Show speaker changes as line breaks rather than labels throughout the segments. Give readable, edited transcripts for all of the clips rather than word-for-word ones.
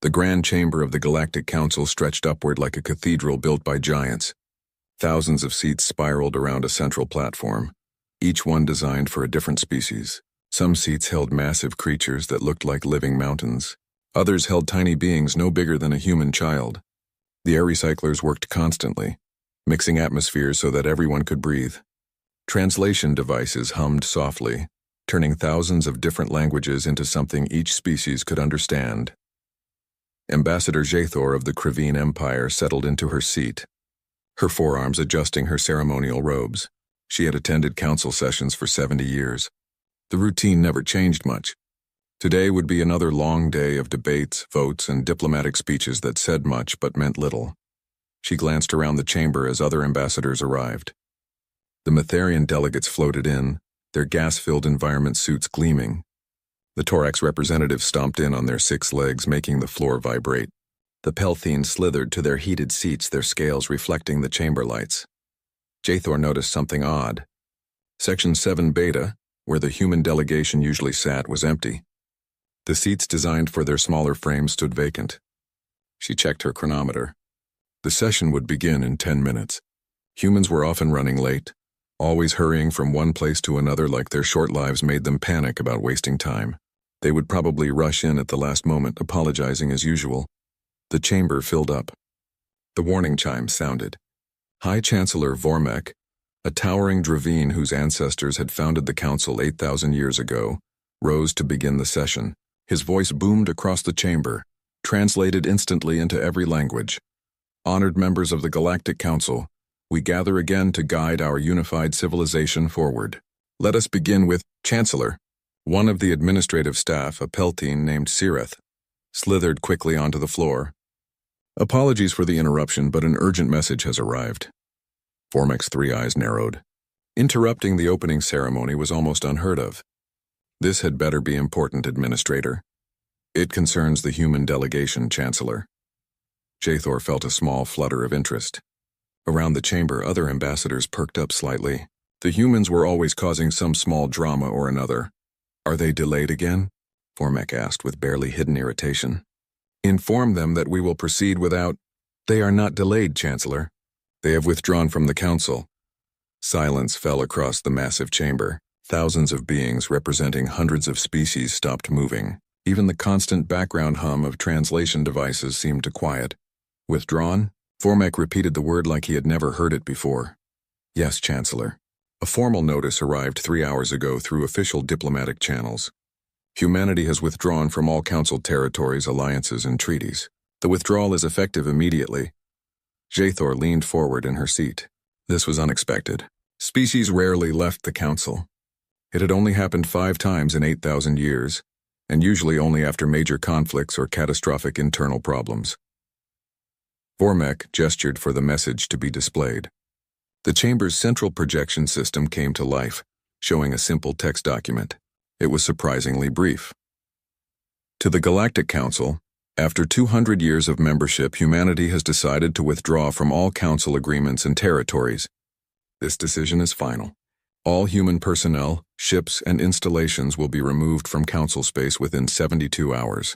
The grand chamber of the Galactic Council stretched upward like a cathedral built by giants. Thousands of seats spiraled around a central platform, each one designed for a different species. Some seats held massive creatures that looked like living mountains. Others held tiny beings no bigger than a human child. The air recyclers worked constantly, mixing atmospheres so that everyone could breathe. Translation devices hummed softly, turning thousands of different languages into something each species could understand. Ambassador Jaethor of the Krivine Empire settled into her seat, her forearms adjusting her ceremonial robes. She had attended council sessions for 70 years. The routine never changed much. Today would be another long day of debates, votes, and diplomatic speeches that said much but meant little. She glanced around the chamber as other ambassadors arrived. The Metherian delegates floated in, their gas-filled environment suits gleaming. The Torax representatives stomped in on their 6 legs, making the floor vibrate. The Pelthene slithered to their heated seats, their scales reflecting the chamber lights. Jaethor noticed something odd. Section 7 Beta, where the human delegation usually sat, was empty. The seats designed for their smaller frames stood vacant. She checked her chronometer. The session would begin in 10 minutes. Humans were often running late, always hurrying from one place to another like their short lives made them panic about wasting time. They would probably rush in at the last moment, apologizing as usual. The chamber filled up. The warning chime sounded. High Chancellor Vormek, a towering Dravine whose ancestors had founded the council 8,000 years ago, rose to begin the session. His voice boomed across the chamber, translated instantly into every language. Honored members of the Galactic Council, we gather again to guide our unified civilization forward. Let us begin with Chancellor. One of the administrative staff, a Pelthene named Sireth, slithered quickly onto the floor. Apologies for the interruption, but an urgent message has arrived. Vormek's 3 eyes narrowed. Interrupting the opening ceremony was almost unheard of. This had better be important, Administrator. It concerns the human delegation, Chancellor. Jaethor felt a small flutter of interest. Around the chamber, other ambassadors perked up slightly. The humans were always causing some small drama or another. Are they delayed again? Vormek asked with barely hidden irritation. Inform them that we will proceed without... They are not delayed, Chancellor. They have withdrawn from the council. Silence fell across the massive chamber. Thousands of beings representing hundreds of species stopped moving. Even the constant background hum of translation devices seemed to quiet. Withdrawn? Vormek repeated the word like he had never heard it before. Yes, Chancellor. A formal notice arrived 3 hours ago through official diplomatic channels. Humanity has withdrawn from all council territories, alliances, and treaties. The withdrawal is effective immediately. Jaethor leaned forward in her seat. This was unexpected. Species rarely left the council. It had only happened 5 times in 8,000 years, and usually only after major conflicts or catastrophic internal problems. Vormek gestured for the message to be displayed. The chamber's central projection system came to life, showing a simple text document. It was surprisingly brief. To the Galactic Council, after 200 years of membership, humanity has decided to withdraw from all council agreements and territories. This decision is final. All human personnel, ships, and installations will be removed from council space within 72 hours.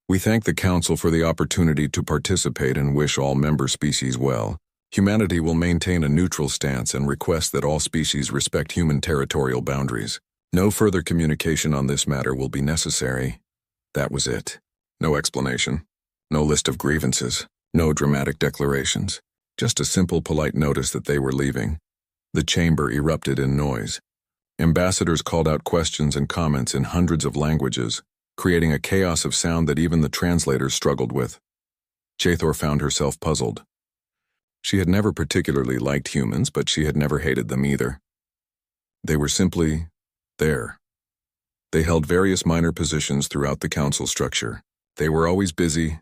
We thank the council for the opportunity to participate and wish all member species well. Humanity will maintain a neutral stance and request that all species respect human territorial boundaries. No further communication on this matter will be necessary. That was it. No explanation. No list of grievances. No dramatic declarations. Just a simple, polite notice that they were leaving. The chamber erupted in noise. Ambassadors called out questions and comments in hundreds of languages, creating a chaos of sound that even the translators struggled with. Jaethor found herself puzzled. She had never particularly liked humans, but she had never hated them either. They were simply there. They held various minor positions throughout the council structure. They were always busy,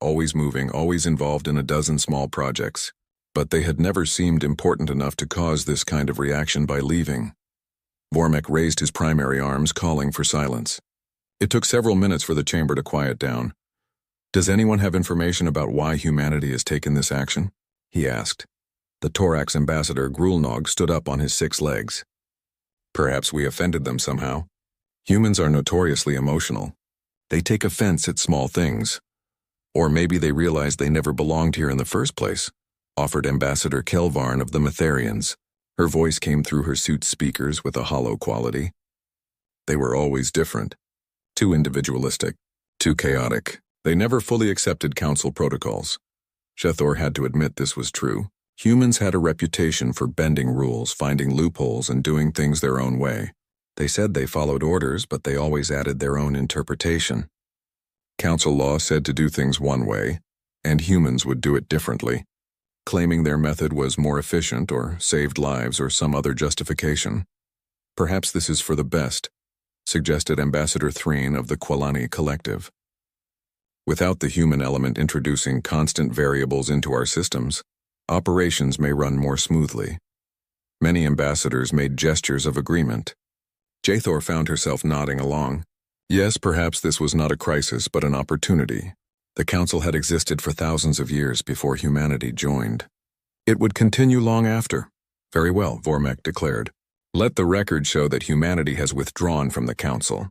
always moving, always involved in a dozen small projects. But they had never seemed important enough to cause this kind of reaction by leaving. Vormek raised his primary arms, calling for silence. It took several minutes for the chamber to quiet down. Does anyone have information about why humanity has taken this action? He asked. The Torax ambassador Grulnog stood up on his 6 legs. Perhaps we offended them somehow. Humans are notoriously emotional. They take offense at small things. Or maybe they realized they never belonged here in the first place, offered Ambassador Kelvarn of the Metherians. Her voice came through her suit's speakers with a hollow quality. They were always different. Too individualistic. Too chaotic. They never fully accepted council protocols. Shethor had to admit this was true. Humans had a reputation for bending rules, finding loopholes, and doing things their own way. They said they followed orders, but they always added their own interpretation. Council law said to do things one way, and humans would do it differently, claiming their method was more efficient or saved lives or some other justification. Perhaps this is for the best, suggested Ambassador Threen of the Qualani Collective. Without the human element introducing constant variables into our systems, operations may run more smoothly. Many ambassadors made gestures of agreement. Jathor found herself nodding along. Yes, perhaps this was not a crisis, but an opportunity. The council had existed for thousands of years before humanity joined. It would continue long after. Very well, Vormek declared. Let the record show that humanity has withdrawn from the council.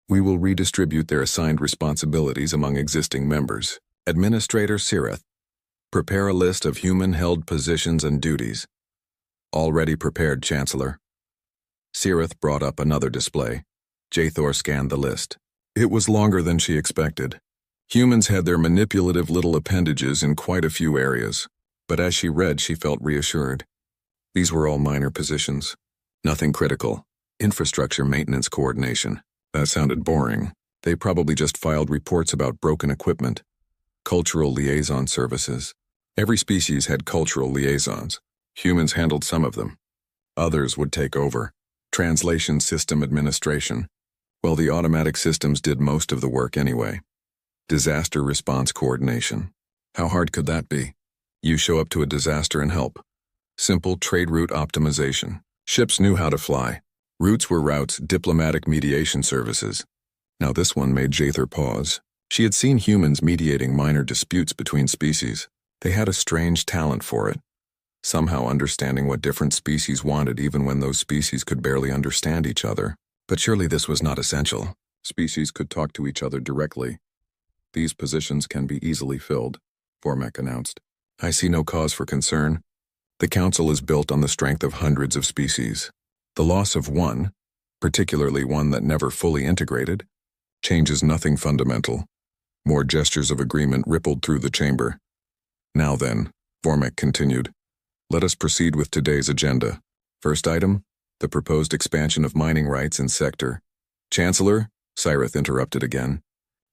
We will redistribute their assigned responsibilities among existing members. Administrator Sirith, prepare a list of human-held positions and duties. Already prepared, Chancellor. Sirith brought up another display. Jathor scanned the list. It was longer than she expected. Humans had their manipulative little appendages in quite a few areas, but as she read, she felt reassured. These were all minor positions. Nothing critical. Infrastructure maintenance coordination. That sounded boring. They probably just filed reports about broken equipment. Cultural liaison services. Every species had cultural liaisons. Humans handled some of them. Others would take over. Translation system administration. Well, the automatic systems did most of the work anyway. Disaster response coordination. How hard could that be? You show up to a disaster and help. Simple trade route optimization. Ships knew how to fly. Routes were routes, diplomatic mediation services. Now this one made Jathor pause. She had seen humans mediating minor disputes between species. They had a strange talent for it. Somehow understanding what different species wanted even when those species could barely understand each other. But surely this was not essential. Species could talk to each other directly. These positions can be easily filled, Vormek announced. I see no cause for concern. The council is built on the strength of hundreds of species. The loss of one, particularly one that never fully integrated, changes nothing fundamental. More gestures of agreement rippled through the chamber. Now then, Vormek continued, let us proceed with today's agenda. First item, the proposed expansion of mining rights in sector. Chancellor, Sirith interrupted again.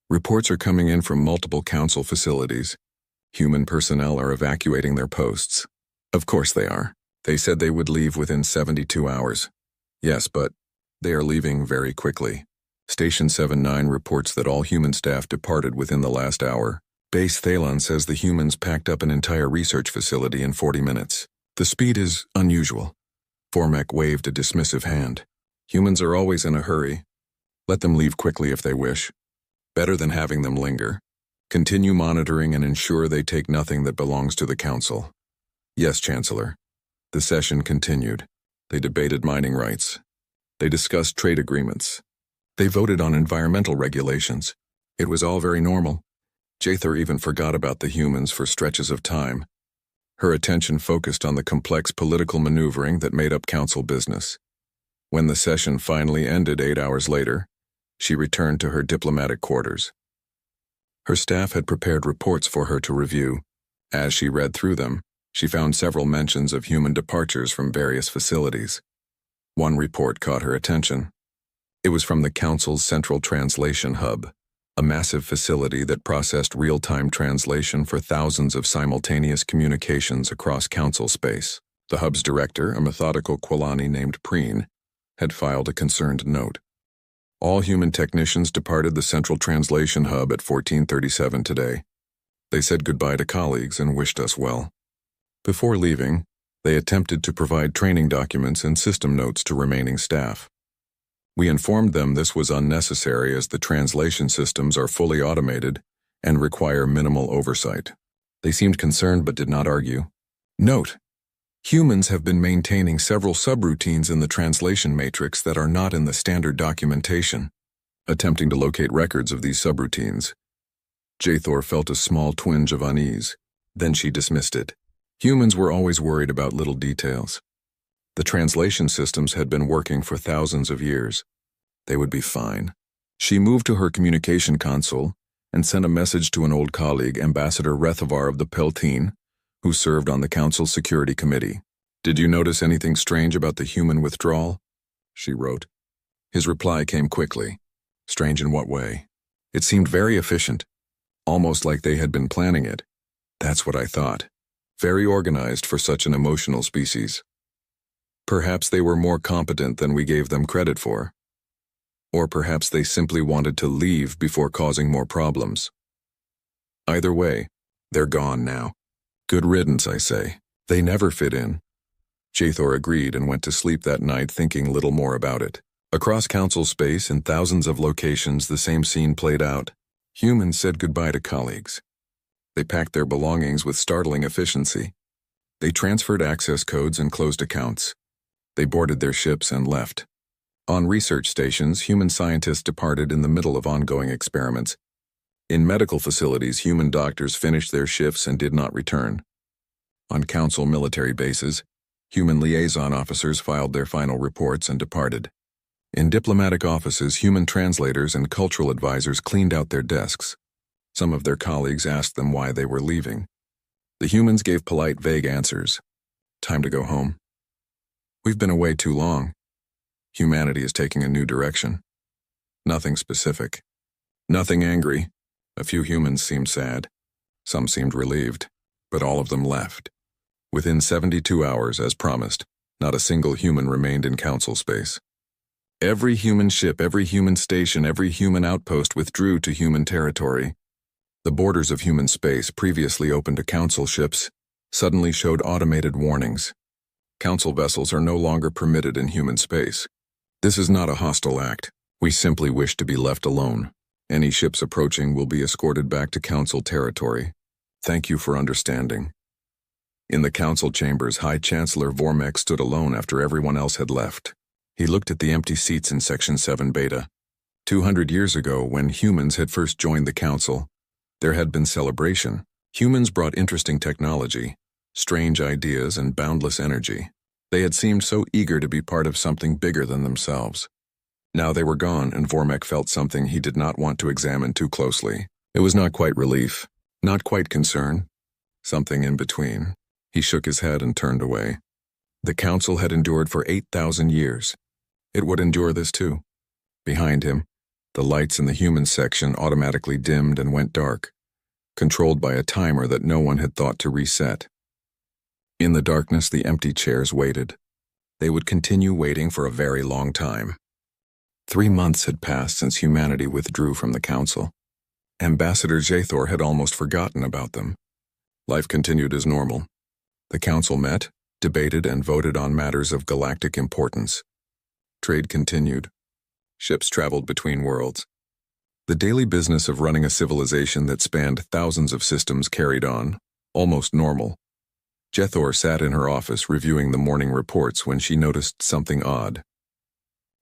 Reports are coming in from multiple council facilities. Human personnel are evacuating their posts. Of course they are. They said they would leave within 72 hours. Yes, but they are leaving very quickly. Station 79 reports that all human staff departed within the last hour. Base Thalon says the humans packed up an entire research facility in 40 minutes. The speed is unusual. Vormek waved a dismissive hand. Humans are always in a hurry. Let them leave quickly if they wish. Better than having them linger. Continue monitoring and ensure they take nothing that belongs to the council. Yes, Chancellor. The session continued. They debated mining rights. They discussed trade agreements. They voted on environmental regulations. It was all very normal. Jathor even forgot about the humans for stretches of time. Her attention focused on the complex political maneuvering that made up council business. When the session finally ended 8 hours later, she returned to her diplomatic quarters. Her staff had prepared reports for her to review. As she read through them, she found several mentions of human departures from various facilities. One report caught her attention. It was from the Council's Central Translation Hub, a massive facility that processed real-time translation for thousands of simultaneous communications across Council space. The hub's director, a methodical Qualani named Preen, had filed a concerned note. All human technicians departed the Central Translation Hub at 14:37 today. They said goodbye to colleagues and wished us well. Before leaving, they attempted to provide training documents and system notes to remaining staff. We informed them this was unnecessary as the translation systems are fully automated and require minimal oversight. They seemed concerned but did not argue. Note: humans have been maintaining several subroutines in the translation matrix that are not in the standard documentation. Attempting to locate records of these subroutines, Jathor felt a small twinge of unease. Then she dismissed it. Humans were always worried about little details. The translation systems had been working for thousands of years. They would be fine. She moved to her communication console and sent a message to an old colleague, Ambassador Rethavar of the Peltine, who served on the Council's Security Committee. "Did you notice anything strange about the human withdrawal?" she wrote. His reply came quickly. Strange in what way? It seemed very efficient, almost like they had been planning it. That's what I thought. Very organized for such an emotional species. Perhaps they were more competent than we gave them credit for. Or perhaps they simply wanted to leave before causing more problems. Either way, they're gone now. Good riddance, I say. They never fit in. Jathor agreed and went to sleep that night thinking little more about it. Across council space in thousands of locations, the same scene played out. Humans said goodbye to colleagues. They packed their belongings with startling efficiency. They transferred access codes and closed accounts. They boarded their ships and left. On research stations, human scientists departed in the middle of ongoing experiments. In medical facilities, human doctors finished their shifts and did not return. On council military bases, human liaison officers filed their final reports and departed. In diplomatic offices, human translators and cultural advisors cleaned out their desks. Some of their colleagues asked them why they were leaving. The humans gave polite, vague answers. Time to go home. We've been away too long. Humanity is taking a new direction. Nothing specific. Nothing angry. A few humans seemed sad. Some seemed relieved. But all of them left. Within 72 hours, as promised, not a single human remained in council space. Every human ship, every human station, every human outpost withdrew to human territory. The borders of human space, previously open to council ships, suddenly showed automated warnings. Council vessels are no longer permitted in human space. This is not a hostile act. We simply wish to be left alone. Any ships approaching will be escorted back to council territory. Thank you for understanding. In the council chambers, High Chancellor Vormek stood alone after everyone else had left. He looked at the empty seats in Section 7 Beta. 200 years ago, when humans had first joined the council, there had been celebration. Humans brought interesting technology, strange ideas, and boundless energy. They had seemed so eager to be part of something bigger than themselves. Now they were gone, and Vormek felt something he did not want to examine too closely. It was not quite relief, not quite concern, something in between. He shook his head and turned away. The council had endured for 8,000 years. It would endure this too. Behind him, the lights in the human section automatically dimmed and went dark, controlled by a timer that no one had thought to reset. In the darkness, the empty chairs waited. They would continue waiting for a very long time. 3 months had passed since humanity withdrew from the council. Ambassador Jathor had almost forgotten about them. Life continued as normal. The council met, debated, and voted on matters of galactic importance. Trade continued. Ships traveled between worlds. The daily business of running a civilization that spanned thousands of systems carried on, almost normal. Jathor sat in her office reviewing the morning reports when she noticed something odd.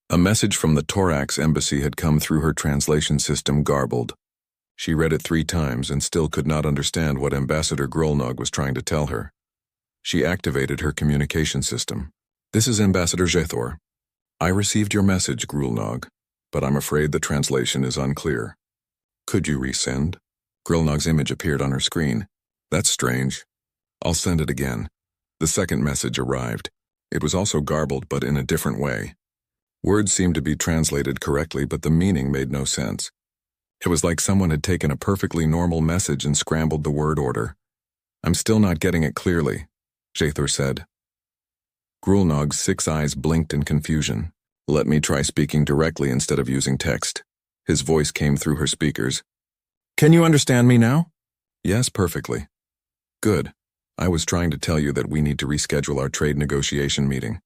A message from the Torax embassy had come through her translation system garbled. She read it 3 times and still could not understand what Ambassador Grulnog was trying to tell her. She activated her communication system. "This is Ambassador Jathor. I received your message, Grulnog, but I'm afraid the translation is unclear. Could you resend?" Grulnog's image appeared on her screen. "That's strange. I'll send it again." The second message arrived. It was also garbled, but in a different way. Words seemed to be translated correctly, but the meaning made no sense. It was like someone had taken a perfectly normal message and scrambled the word order. "I'm still not getting it clearly," Jathor said. Grulnog's 6 eyes blinked in confusion. "Let me try speaking directly instead of using text." His voice came through her speakers. "Can you understand me now?" "Yes, perfectly." "Good. I was trying to tell you that we need to reschedule our trade negotiation meeting."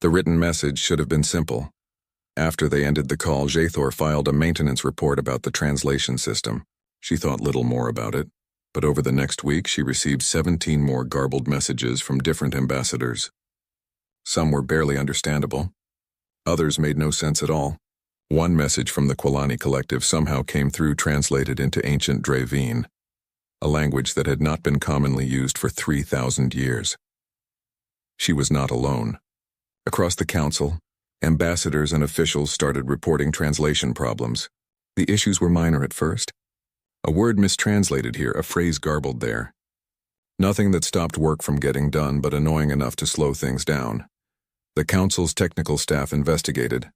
The written message should have been simple. After they ended the call, Jathor filed a maintenance report about the translation system. She thought little more about it, but over the next week she received 17 more garbled messages from different ambassadors. Some were barely understandable. Others made no sense at all. One message from the Quilani collective somehow came through translated into ancient Dravian, a language that had not been commonly used for 3,000 years. She was not alone. Across the council, ambassadors and officials started reporting translation problems. The issues were minor at first. A word mistranslated here, a phrase garbled there. Nothing that stopped work from getting done, but annoying enough to slow things down. The council's technical staff investigated.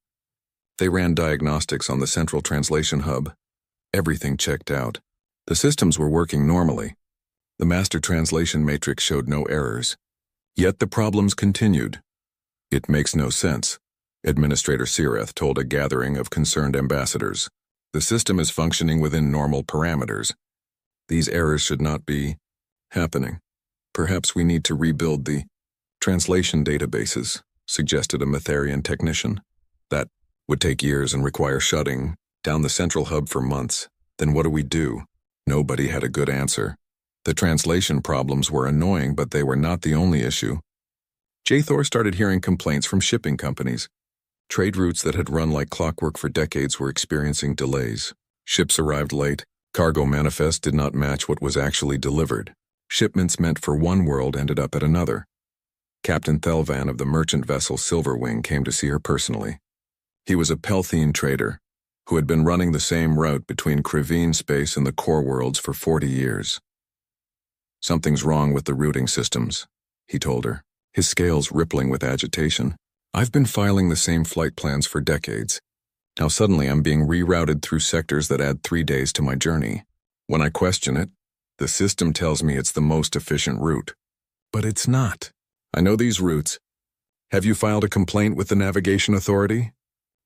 They ran diagnostics on the central translation hub. Everything checked out. The systems were working normally. The master translation matrix showed no errors. Yet the problems continued. It makes no sense, Administrator Sireth told a gathering of concerned ambassadors. The system is functioning within normal parameters. These errors should not be happening. Perhaps we need to rebuild the translation databases, suggested a Metharian technician. That would take years and require shutting down the central hub for months. Then what do we do? Nobody had a good answer. The translation problems were annoying, but they were not the only issue. Jathor started hearing complaints from shipping companies. Trade routes that had run like clockwork for decades were experiencing delays. Ships arrived late. Cargo manifest did not match what was actually delivered. Shipments meant for one world ended up at another. Captain Thelvan of the merchant vessel Silverwing came to see her personally. He was a Pelthene trader who had been running the same route between Krivine space and the core worlds for 40 years. Something's wrong with the routing systems, he told her, his scales rippling with agitation. I've been filing the same flight plans for decades. Now suddenly I'm being rerouted through sectors that add 3 days to my journey. When I question it, the system tells me it's the most efficient route. But it's not. I know these routes. Have you filed a complaint with the Navigation Authority?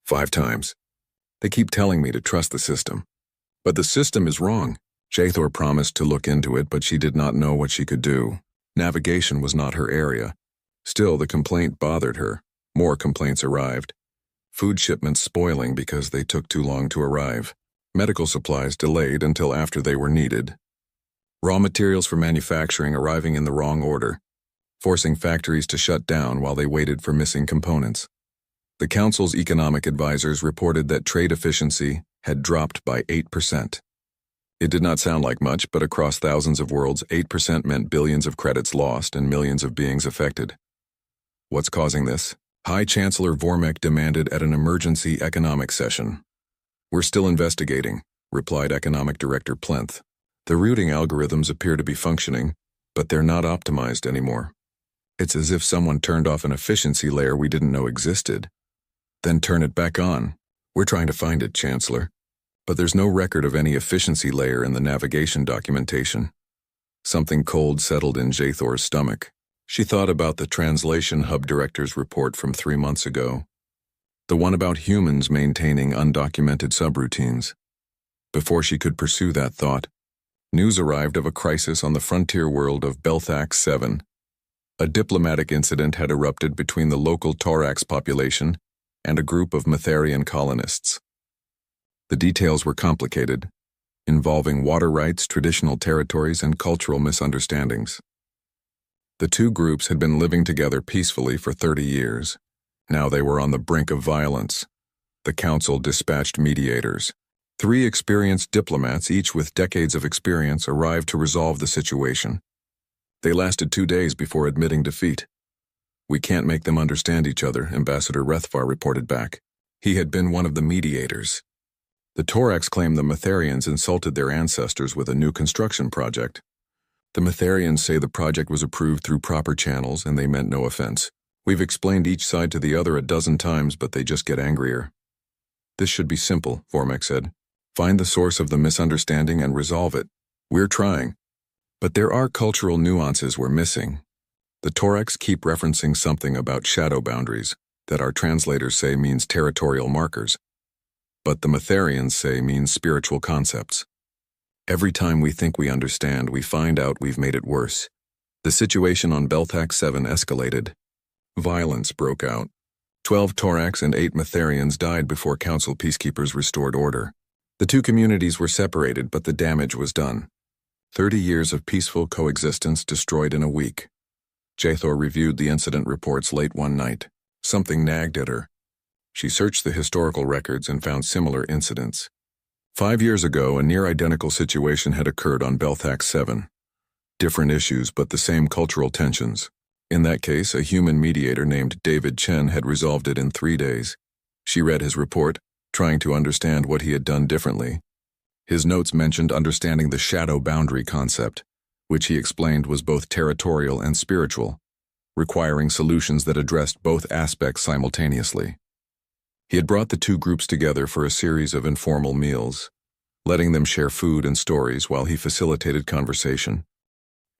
5 times. They keep telling me to trust the system. But the system is wrong. Jathor promised to look into it, but she did not know what she could do. Navigation was not her area. Still, the complaint bothered her. More complaints arrived. Food shipments spoiling because they took too long to arrive. Medical supplies delayed until after they were needed. Raw materials for manufacturing arriving in the wrong order, forcing factories to shut down while they waited for missing components. The Council's economic advisors reported that trade efficiency had dropped by 8%. It did not sound like much, but across thousands of worlds, 8% meant billions of credits lost and millions of beings affected. What's causing this? High Chancellor Vormek demanded at an emergency economic session. We're still investigating, replied Economic Director Plinth. The routing algorithms appear to be functioning, but they're not optimized anymore. It's as if someone turned off an efficiency layer we didn't know existed. Then turn it back on. We're trying to find it, Chancellor. But there's no record of any efficiency layer in the navigation documentation. Something cold settled in Jathor's stomach. She thought about the Translation Hub Director's report from 3 months ago. The one about humans maintaining undocumented subroutines. Before she could pursue that thought, news arrived of a crisis on the frontier world of Belthax 7. A diplomatic incident had erupted between the local Torax population and a group of Metharian colonists. The details were complicated, involving water rights, traditional territories, and cultural misunderstandings. The two groups had been living together peacefully for 30 years. Now they were on the brink of violence. The Council dispatched mediators. 3 experienced diplomats, each with decades of experience, arrived to resolve the situation. They lasted 2 days before admitting defeat. We can't make them understand each other, Ambassador Rethvar reported back. He had been one of the mediators. The Torax claimed the Metharians insulted their ancestors with a new construction project. The Metharians say the project was approved through proper channels and they meant no offense. We've explained each side to the other a dozen times, but they just get angrier. This should be simple, Vormek said. Find the source of the misunderstanding and resolve it. We're trying. But there are cultural nuances we're missing. The Torax keep referencing something about shadow boundaries that our translators say means territorial markers. But the Metharians say means spiritual concepts. Every time we think we understand, we find out we've made it worse. The situation on Belthax 7 escalated. Violence broke out. 12 Torax and 8 Metharians died before Council peacekeepers restored order. The two communities were separated, but the damage was done. 30 years of peaceful coexistence destroyed in a week. Jathor reviewed the incident reports late one night. Something nagged at her. She searched the historical records and found similar incidents. 5 years ago, a near-identical situation had occurred on Belthax 7. Different issues, but the same cultural tensions. In that case, a human mediator named David Chen had resolved it in 3 days. She read his report, trying to understand what he had done differently. His notes mentioned understanding the shadow boundary concept, which he explained was both territorial and spiritual, requiring solutions that addressed both aspects simultaneously. He had brought the two groups together for a series of informal meals, letting them share food and stories while he facilitated conversation.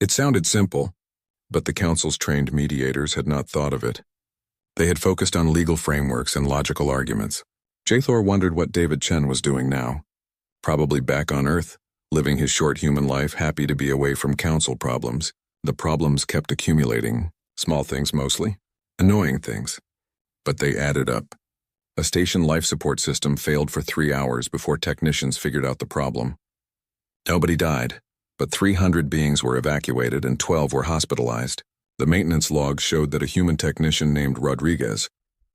It sounded simple, but the Council's trained mediators had not thought of it. They had focused on legal frameworks and logical arguments. Jathor wondered what David Chen was doing now. Probably back on Earth, living his short human life, happy to be away from Council problems. The problems kept accumulating, small things mostly, annoying things. But they added up. A station life support system failed for 3 hours before technicians figured out the problem. Nobody died, but 300 beings were evacuated and 12 were hospitalized. The maintenance logs showed that a human technician named Rodriguez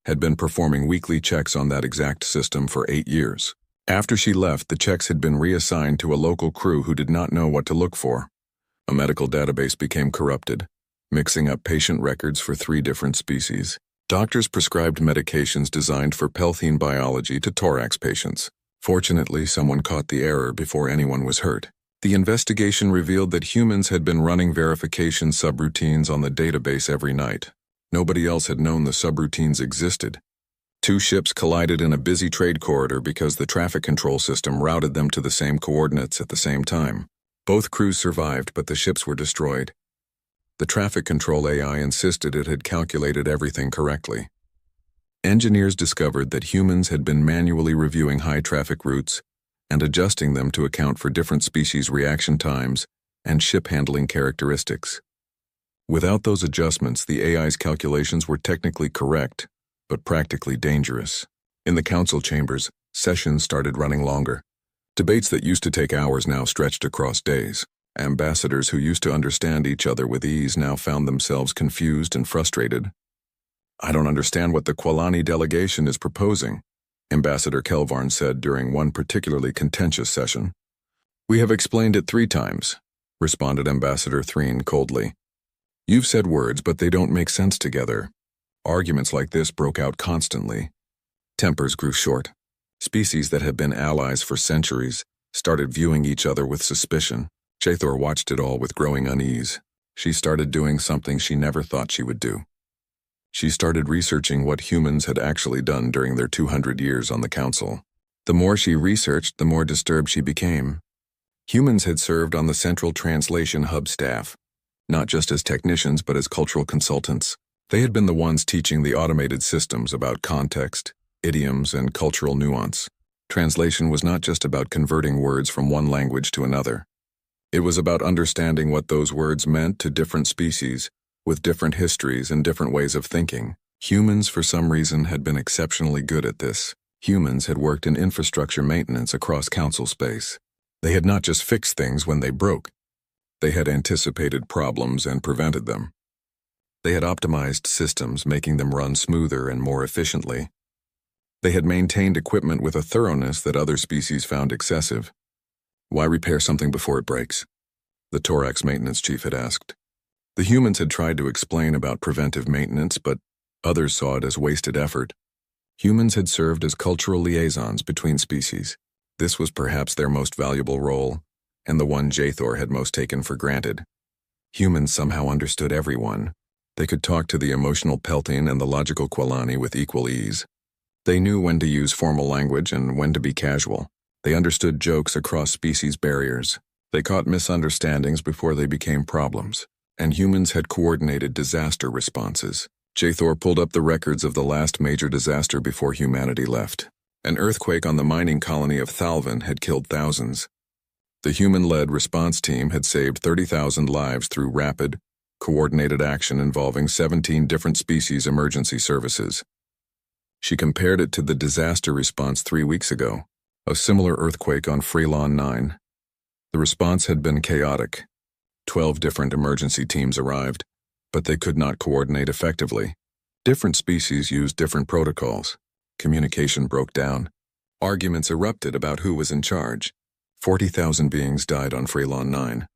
had been performing weekly checks on that exact system for 8 years. After she left, the checks had been reassigned to a local crew who did not know what to look for. A medical database became corrupted, mixing up patient records for 3 different species. Doctors prescribed medications designed for pelthene biology to thorax patients. Fortunately, someone caught the error before anyone was hurt. The investigation revealed that humans had been running verification subroutines on the database every night. Nobody else had known the subroutines existed. 2 ships collided in a busy trade corridor because the traffic control system routed them to the same coordinates at the same time. Both crews survived, but the ships were destroyed. The traffic control AI insisted it had calculated everything correctly. Engineers discovered that humans had been manually reviewing high-traffic routes and adjusting them to account for different species' reaction times and ship handling characteristics. Without those adjustments, the AI's calculations were technically correct, but practically dangerous. In the council chambers, sessions started running longer. Debates that used to take hours now stretched across days. Ambassadors who used to understand each other with ease now found themselves confused and frustrated. "I don't understand what the Qualani delegation is proposing," Ambassador Kelvarn said during one particularly contentious session. "We have explained it 3 times, responded Ambassador Threen coldly. "You've said words, but they don't make sense together." Arguments like this broke out constantly. Tempers grew short. Species that had been allies for centuries started viewing each other with suspicion. Jathor watched it all with growing unease. She started doing something she never thought she would do. She started researching what humans had actually done during their 200 years on the council. The more she researched, the more disturbed she became. Humans had served on the Central Translation Hub staff, not just as technicians but as cultural consultants. They had been the ones teaching the automated systems about context, idioms, and cultural nuance. Translation was not just about converting words from one language to another. It was about understanding what those words meant to different species, with different histories and different ways of thinking. Humans, for some reason, had been exceptionally good at this. Humans had worked in infrastructure maintenance across council space. They had not just fixed things when they broke. They had anticipated problems and prevented them. They had optimized systems, making them run smoother and more efficiently. They had maintained equipment with a thoroughness that other species found excessive. "Why repair something before it breaks?" the thorax maintenance chief had asked. The humans had tried to explain about preventive maintenance, but others saw it as wasted effort. Humans had served as cultural liaisons between species. This was perhaps their most valuable role, and the one Jathor had most taken for granted. Humans somehow understood everyone. They could talk to the emotional pelting and the logical Qualani with equal ease. They knew when to use formal language and when to be casual. They understood jokes across species barriers. They caught misunderstandings before they became problems. And humans had coordinated disaster responses. Jathor pulled up the records of the last major disaster before humanity left. An earthquake on the mining colony of Thalvin had killed thousands. The human-led response team had saved 30,000 lives through rapid, coordinated action involving 17 different species emergency services. She compared it to the disaster response 3 weeks ago, a similar earthquake on Freelon 9. The response had been chaotic. 12 different emergency teams arrived, but they could not coordinate effectively. Different species used different protocols. Communication broke down. Arguments erupted about who was in charge. 40,000 beings died on Freelon 9.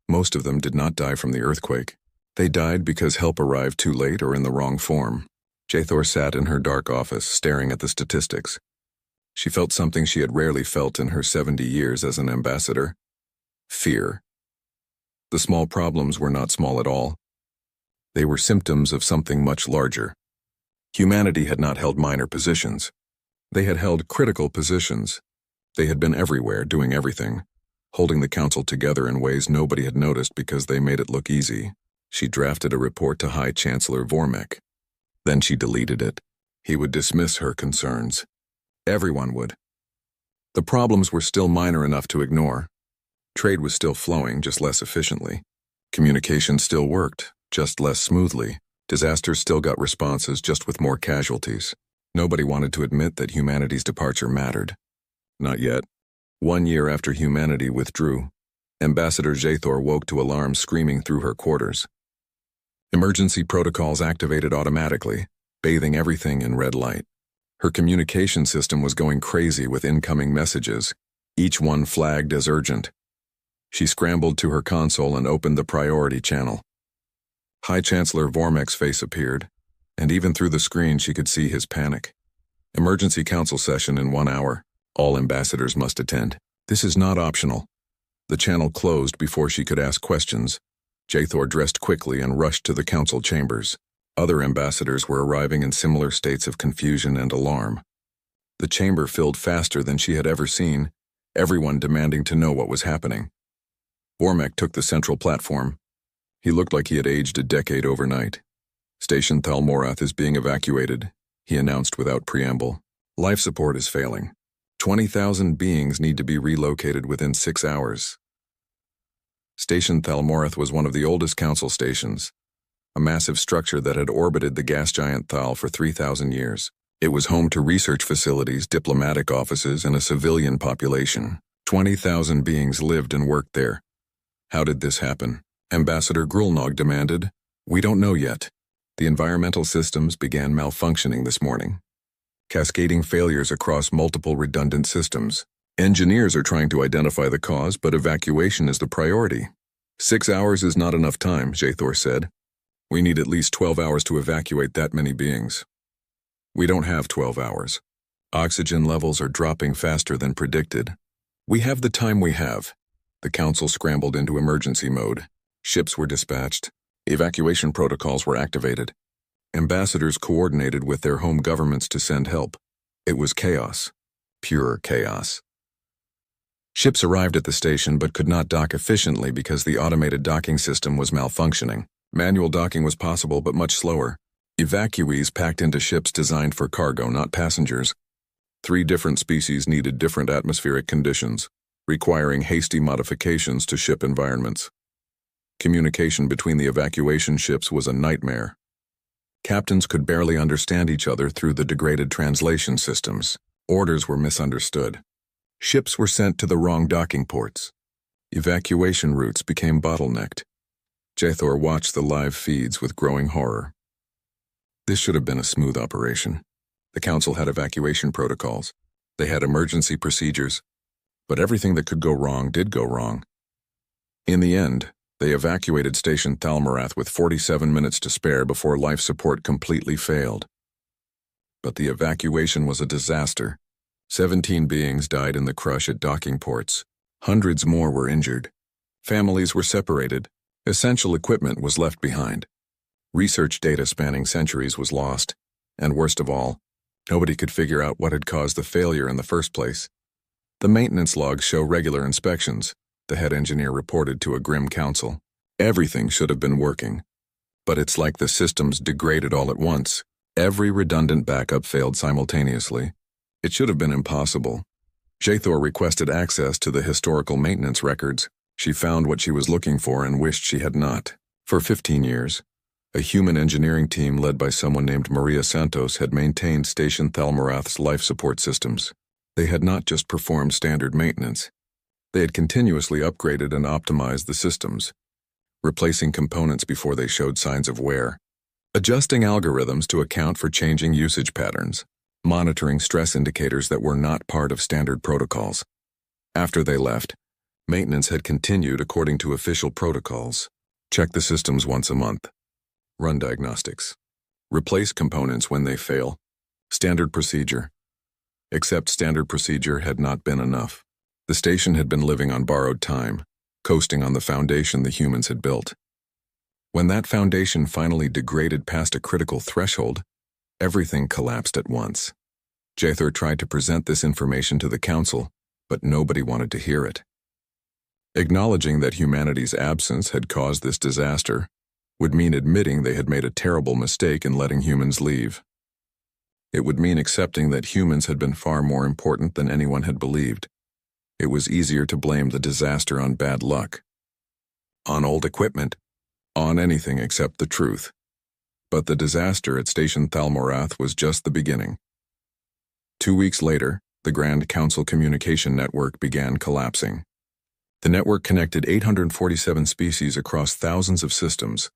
Most of them did not die from the earthquake. They died because help arrived too late or in the wrong form. Jathor sat in her dark office, staring at the statistics. She felt something she had rarely felt in her 70 years as an ambassador. Fear. The small problems were not small at all. They were symptoms of something much larger. Humanity had not held minor positions. They had held critical positions. They had been everywhere, doing everything, holding the council together in ways nobody had noticed because they made it look easy. She drafted a report to High Chancellor Vormek. Then she deleted it. He would dismiss her concerns. Everyone would. The problems were still minor enough to ignore. Trade was still flowing, just less efficiently. Communication still worked, just less smoothly. Disasters still got responses, just with more casualties. Nobody wanted to admit that humanity's departure mattered. Not yet. 1 year after humanity withdrew, Ambassador Jathor woke to alarms screaming through her quarters. Emergency protocols activated automatically, bathing everything in red light. Her communication system was going crazy with incoming messages, each one flagged as urgent. She scrambled to her console and opened the priority channel. High Chancellor Vormek's face appeared, and even through the screen she could see his panic. Emergency council session in 1 hour. All ambassadors must attend. This is not optional. The channel closed before she could ask questions. Jathor dressed quickly and rushed to the council chambers. Other ambassadors were arriving in similar states of confusion and alarm. The chamber filled faster than she had ever seen, everyone demanding to know what was happening. Vormek took the central platform. He looked like he had aged a decade overnight. Station Thalmorath is being evacuated, he announced without preamble. Life support is failing. 20,000 beings need to be relocated within 6 hours. Station Thalmorath was one of the oldest council stations, a massive structure that had orbited the gas giant Thal for 3,000 years. It was home to research facilities, diplomatic offices, and a civilian population. 20,000 beings lived and worked there. How did this happen? Ambassador Grulnog demanded. We don't know yet. The environmental systems began malfunctioning this morning. Cascading failures across multiple redundant systems. Engineers are trying to identify the cause, but evacuation is the priority. 6 hours is not enough time, Jathor said. We need at least 12 hours to evacuate that many beings. We don't have 12 hours. Oxygen levels are dropping faster than predicted. We have the time we have. The council scrambled into emergency mode. Ships were dispatched. Evacuation protocols were activated. Ambassadors coordinated with their home governments to send help. It was chaos. Pure chaos. Ships arrived at the station but could not dock efficiently because the automated docking system was malfunctioning. Manual docking was possible but much slower. Evacuees packed into ships designed for cargo, not passengers. 3 different species needed different atmospheric conditions, requiring hasty modifications to ship environments. Communication between the evacuation ships was a nightmare. Captains could barely understand each other through the degraded translation systems. Orders were misunderstood. Ships were sent to the wrong docking ports. Evacuation routes became bottlenecked. Jathor watched the live feeds with growing horror. This should have been a smooth operation. The council had evacuation protocols. They had emergency procedures. But everything that could go wrong did go wrong. In the end, they evacuated Station Thalmorath with 47 minutes to spare before life support completely failed. But the evacuation was a disaster. 17 beings died in the crush at docking ports. Hundreds more were injured. Families were separated. Essential equipment was left behind. Research data spanning centuries was lost. And worst of all, nobody could figure out what had caused the failure in the first place. The maintenance logs show regular inspections, the head engineer reported to a grim council. Everything should have been working. But it's like the systems degraded all at once. Every redundant backup failed simultaneously. It should have been impossible. Jathor requested access to the historical maintenance records. She found what she was looking for and wished she had not. For 15 years, a human engineering team led by someone named Maria Santos had maintained Station Thalmorath's life support systems. They had not just performed standard maintenance. They had continuously upgraded and optimized the systems, replacing components before they showed signs of wear, adjusting algorithms to account for changing usage patterns. monitoring stress indicators that were not part of standard protocols. After they left, maintenance had continued according to official protocols. Check the systems once a month. Run diagnostics. Replace components when they fail. Standard procedure. Except standard procedure had not been enough. The station had been living on borrowed time, coasting on the foundation the humans had built. When that foundation finally degraded past a critical threshold, everything collapsed at once. Jathor tried to present this information to the council, but nobody wanted to hear it. Acknowledging that humanity's absence had caused this disaster would mean admitting they had made a terrible mistake in letting humans leave. It would mean accepting that humans had been far more important than anyone had believed. It was easier to blame the disaster on bad luck, on old equipment, on anything except the truth. But the disaster at Station Thalmorath was just the beginning. 2 weeks later, the Grand Council communication network began collapsing. The network connected 847 species across thousands of systems,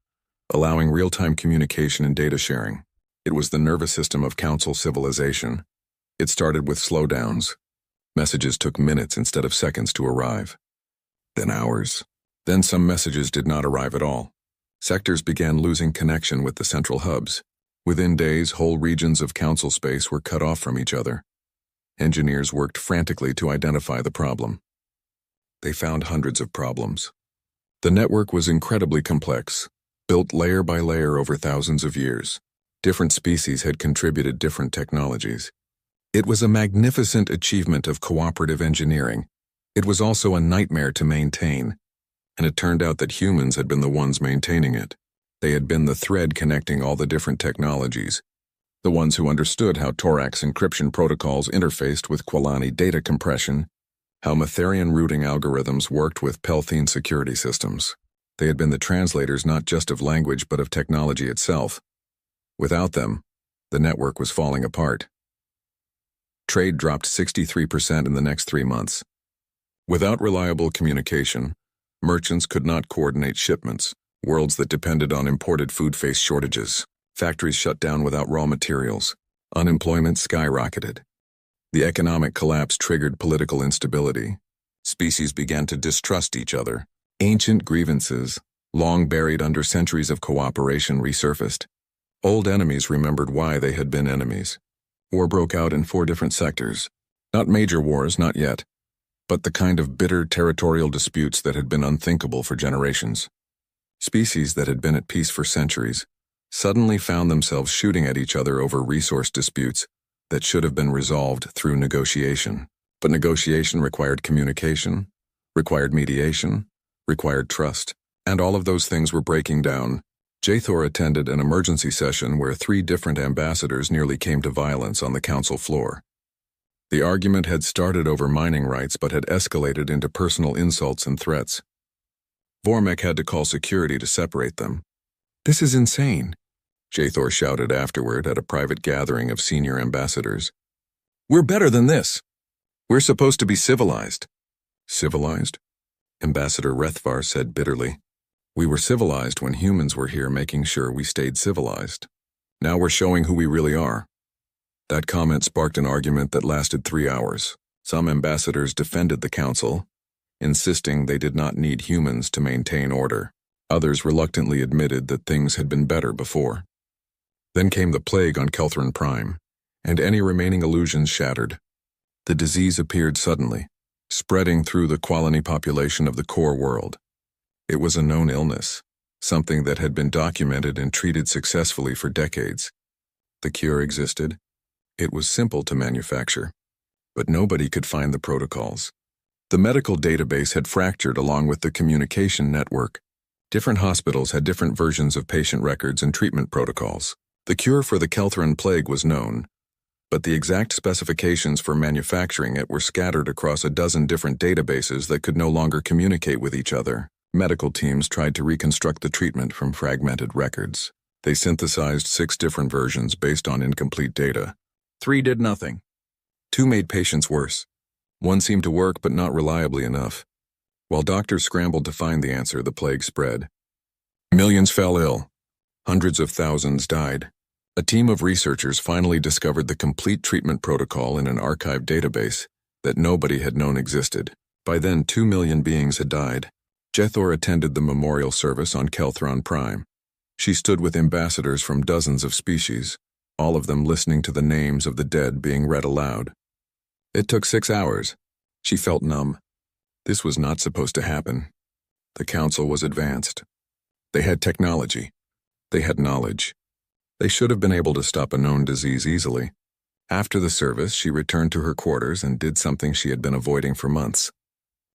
allowing real-time communication and data sharing. It was the nervous system of Council civilization. It started with slowdowns. Messages took minutes instead of seconds to arrive. Then hours. Then some messages did not arrive at all. Sectors began losing connection with the central hubs. Within days, whole regions of Council space were cut off from each other. Engineers worked frantically to identify the problem. They found hundreds of problems. The network was incredibly complex, built layer by layer over thousands of years. Different species had contributed different technologies. It was a magnificent achievement of cooperative engineering. It was also a nightmare to maintain, and it turned out that humans had been the ones maintaining it. They had been the thread connecting all the different technologies, the ones who understood how Thorax encryption protocols interfaced with Quilani data compression, how Matherian routing algorithms worked with Pelthene security systems. They had been the translators not just of language but of technology itself. Without them, the network was falling apart. Trade dropped 63% in the next 3 months. Without reliable communication, merchants could not coordinate shipments. Worlds that depended on imported food faced shortages. Factories shut down without raw materials. Unemployment skyrocketed. The economic collapse triggered political instability. Species began to distrust each other. Ancient grievances, long buried under centuries of cooperation, resurfaced. Old enemies remembered why they had been enemies. War broke out in 4 different sectors. Not major wars, not yet, but the kind of bitter territorial disputes that had been unthinkable for generations. Species that had been at peace for centuries suddenly found themselves shooting at each other over resource disputes that should have been resolved through negotiation. But negotiation required communication, required mediation, required trust, and all of those things were breaking down. Jathor attended an emergency session where 3 different ambassadors nearly came to violence on the council floor. The argument had started over mining rights but had escalated into personal insults and threats. Vormek had to call security to separate them. "This is insane," Jathor shouted afterward at a private gathering of senior ambassadors. "We're better than this. We're supposed to be civilized." "Civilized?" Ambassador Rethvar said bitterly. "We were civilized when humans were here making sure we stayed civilized. Now we're showing who we really are." That comment sparked an argument that lasted 3 hours. Some ambassadors defended the council, insisting they did not need humans to maintain order. Others reluctantly admitted that things had been better before. Then came the plague on Kelthran Prime, and any remaining illusions shattered. The disease appeared suddenly, spreading through the Quilani population of the core world. It was a known illness, something that had been documented and treated successfully for decades. The cure existed. It was simple to manufacture, but nobody could find the protocols. The medical database had fractured along with the communication network. Different hospitals had different versions of patient records and treatment protocols. The cure for the Kelthran plague was known, but the exact specifications for manufacturing it were scattered across a dozen different databases that could no longer communicate with each other. Medical teams tried to reconstruct the treatment from fragmented records. They synthesized 6 different versions based on incomplete data. 3 did nothing. 2 made patients worse. 1 seemed to work but not reliably enough. While doctors scrambled to find the answer, the plague spread. Millions fell ill. Hundreds of thousands died. A team of researchers finally discovered the complete treatment protocol in an archived database that nobody had known existed. By then, 2 million beings had died. Jethor attended the memorial service on Kelthron Prime. She stood with ambassadors from dozens of species, all of them listening to the names of the dead being read aloud. It took 6 hours. She felt numb. This was not supposed to happen. The council was advanced. They had technology. They had knowledge. They should have been able to stop a known disease easily. After the service, she returned to her quarters and did something she had been avoiding for months.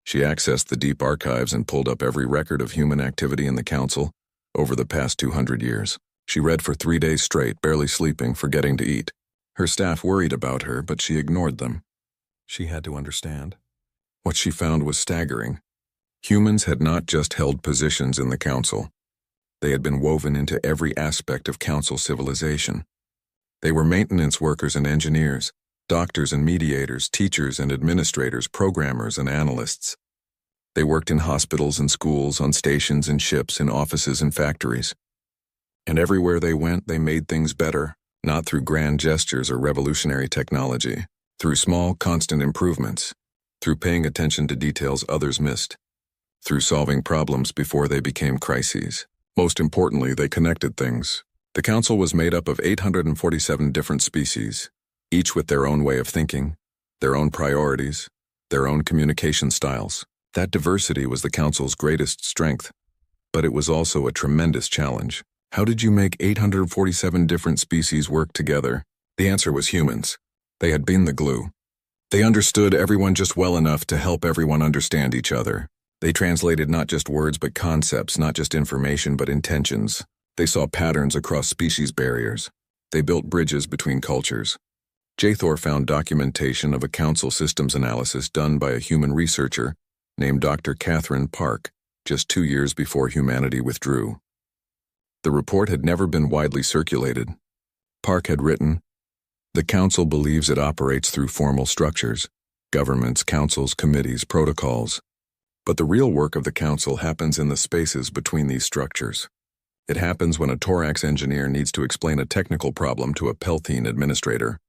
She accessed the deep archives and pulled up every record of human activity in the council over the past 200 years. She read for 3 days straight, barely sleeping, forgetting to eat. Her staff worried about her, but she ignored them. She had to understand. What she found was staggering. Humans had not just held positions in the council. They had been woven into every aspect of council civilization. They were maintenance workers and engineers, doctors and mediators, teachers and administrators, programmers and analysts. They worked in hospitals and schools, on stations and ships, in offices and factories. And everywhere they went, they made things better, not through grand gestures or revolutionary technology, through small, constant improvements, through paying attention to details others missed, through solving problems before they became crises. Most importantly, they connected things. The council was made up of 847 different species, each with their own way of thinking, their own priorities, their own communication styles. That diversity was the council's greatest strength, but it was also a tremendous challenge. How did you make 847 different species work together? The answer was humans. They had been the glue. They understood everyone just well enough to help everyone understand each other. They translated not just words but concepts, not just information but intentions. They saw patterns across species barriers. They built bridges between cultures. Jethor found documentation of a council systems analysis done by a human researcher named Dr. Catherine Park just 2 years before humanity withdrew. The report had never been widely circulated. Park had written, "The council believes it operates through formal structures, governments, councils, committees, protocols. But the real work of the council happens in the spaces between these structures. It happens when a thorax engineer needs to explain a technical problem to a Pelthine administrator,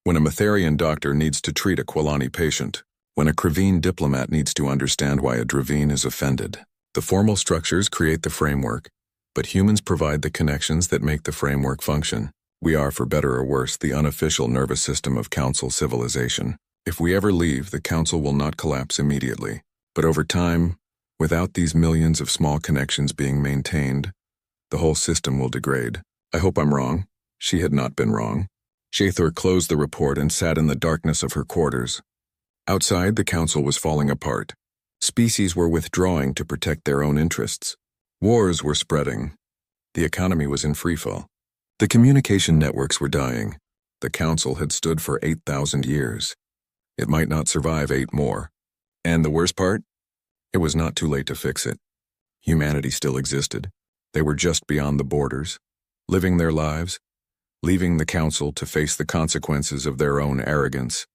when a Matharian doctor needs to treat a Quilani patient, when a Krivine diplomat needs to understand why a Dravine is offended. The formal structures create the framework, but humans provide the connections that make the framework function. We are, for better or worse, the unofficial nervous system of council civilization. If we ever leave, the council will not collapse immediately. But over time, without these millions of small connections being maintained, the whole system will degrade. I hope I'm wrong." She had not been wrong. Jethor closed the report and sat in the darkness of her quarters. Outside, the council was falling apart. Species were withdrawing to protect their own interests. Wars were spreading. The economy was in freefall. The communication networks were dying. The council had stood for 8,000 years. It might not survive 8 more. And the worst part? It was not too late to fix it. Humanity still existed. They were just beyond the borders, living their lives, leaving the council to face the consequences of their own arrogance.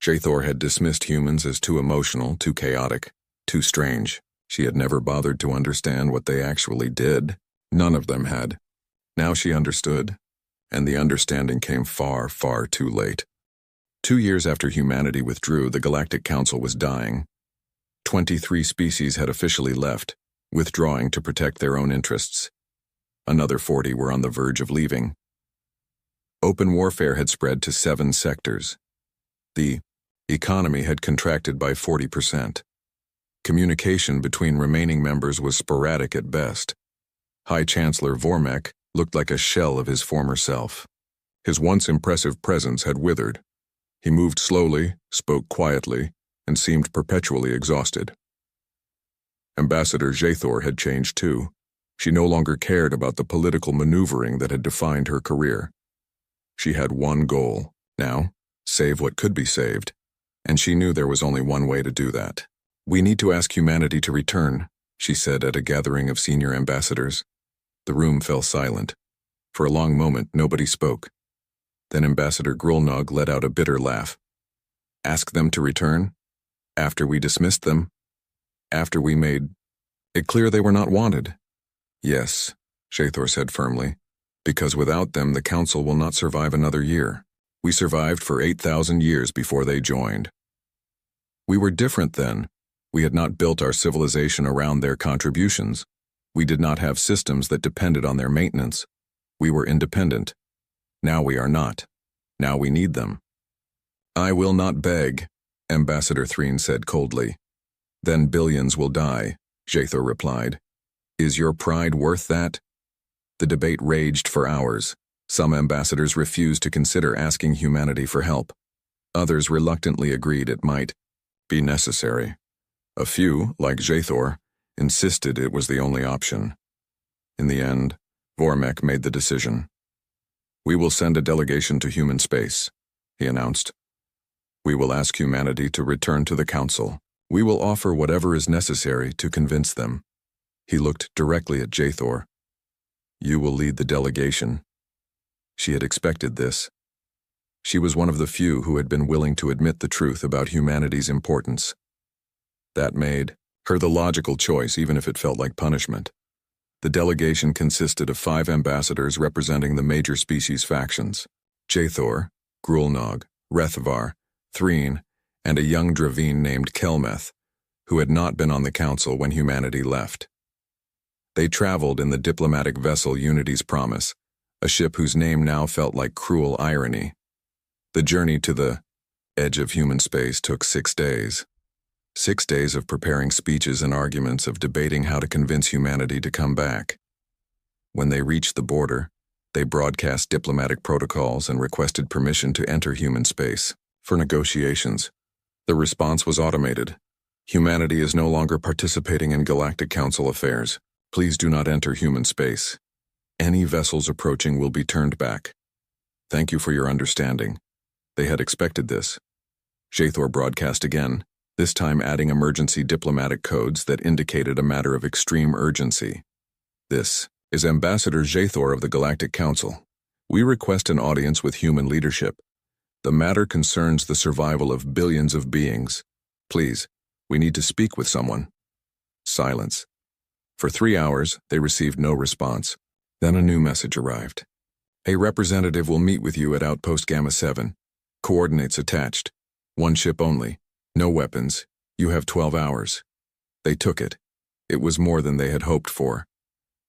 Jethor had dismissed humans as too emotional, too chaotic, too strange. She had never bothered to understand what they actually did. None of them had. Now she understood, and the understanding came far, far too late. 2 years after humanity withdrew, the Galactic Council was dying. 23 species had officially left, withdrawing to protect their own interests. Another 40 were on the verge of leaving. Open warfare had spread to 7 sectors. The economy had contracted by 40%. Communication between remaining members was sporadic at best. High Chancellor Vormek looked like a shell of his former self. His once impressive presence had withered. He moved slowly, spoke quietly, and seemed perpetually exhausted. Ambassador Jethor had changed too. She no longer cared about the political maneuvering that had defined her career. She had one goal, now, save what could be saved, and she knew there was only one way to do that. "We need to ask humanity to return," she said at a gathering of senior ambassadors. The room fell silent. For a long moment, nobody spoke. Then Ambassador Grulnog let out a bitter laugh. "Ask them to return? After we dismissed them? After we made it clear they were not wanted?" "Yes," Jethor said firmly. Because without them, the Council will not survive another year. We survived for 8,000 years before they joined. We were different then. We had not built our civilization around their contributions. We did not have systems that depended on their maintenance. We were independent. Now we are not. Now we need them. I will not beg, Ambassador Threen said coldly. Then billions will die, Jathor replied. Is your pride worth that? The debate raged for hours. Some ambassadors refused to consider asking humanity for help. Others reluctantly agreed it might be necessary. A few, like Jathor, insisted it was the only option. In the end, Vormek made the decision. We will send a delegation to human space, he announced. We will ask humanity to return to the Council. We will offer whatever is necessary to convince them. He looked directly at Jathor. You will lead the delegation. She had expected this. She was one of the few who had been willing to admit the truth about humanity's importance. That made her the logical choice, even if it felt like punishment. The delegation consisted of 5 ambassadors representing the major species factions: Jathor, Grulnog, Rethvar, Threen, and a young Draveen named Kelmeth, who had not been on the Council when humanity left. They traveled in the diplomatic vessel Unity's Promise, a ship whose name now felt like cruel irony. The journey to the edge of human space took 6 days. 6 days of preparing speeches and arguments, of debating how to convince humanity to come back. When they reached the border, they broadcast diplomatic protocols and requested permission to enter human space for negotiations. The response was automated. Humanity is no longer participating in Galactic Council affairs. Please do not enter human space. Any vessels approaching will be turned back. Thank you for your understanding. They had expected this. Jathor broadcast again, this time adding emergency diplomatic codes that indicated a matter of extreme urgency. This is Ambassador Jathor of the Galactic Council. We request an audience with human leadership. The matter concerns the survival of billions of beings. Please, we need to speak with someone. Silence. For 3 hours, they received no response. Then a new message arrived. A representative will meet with you at Outpost Gamma 7. Coordinates attached. 1 ship only. No weapons. You have 12 hours. They took it. It was more than they had hoped for.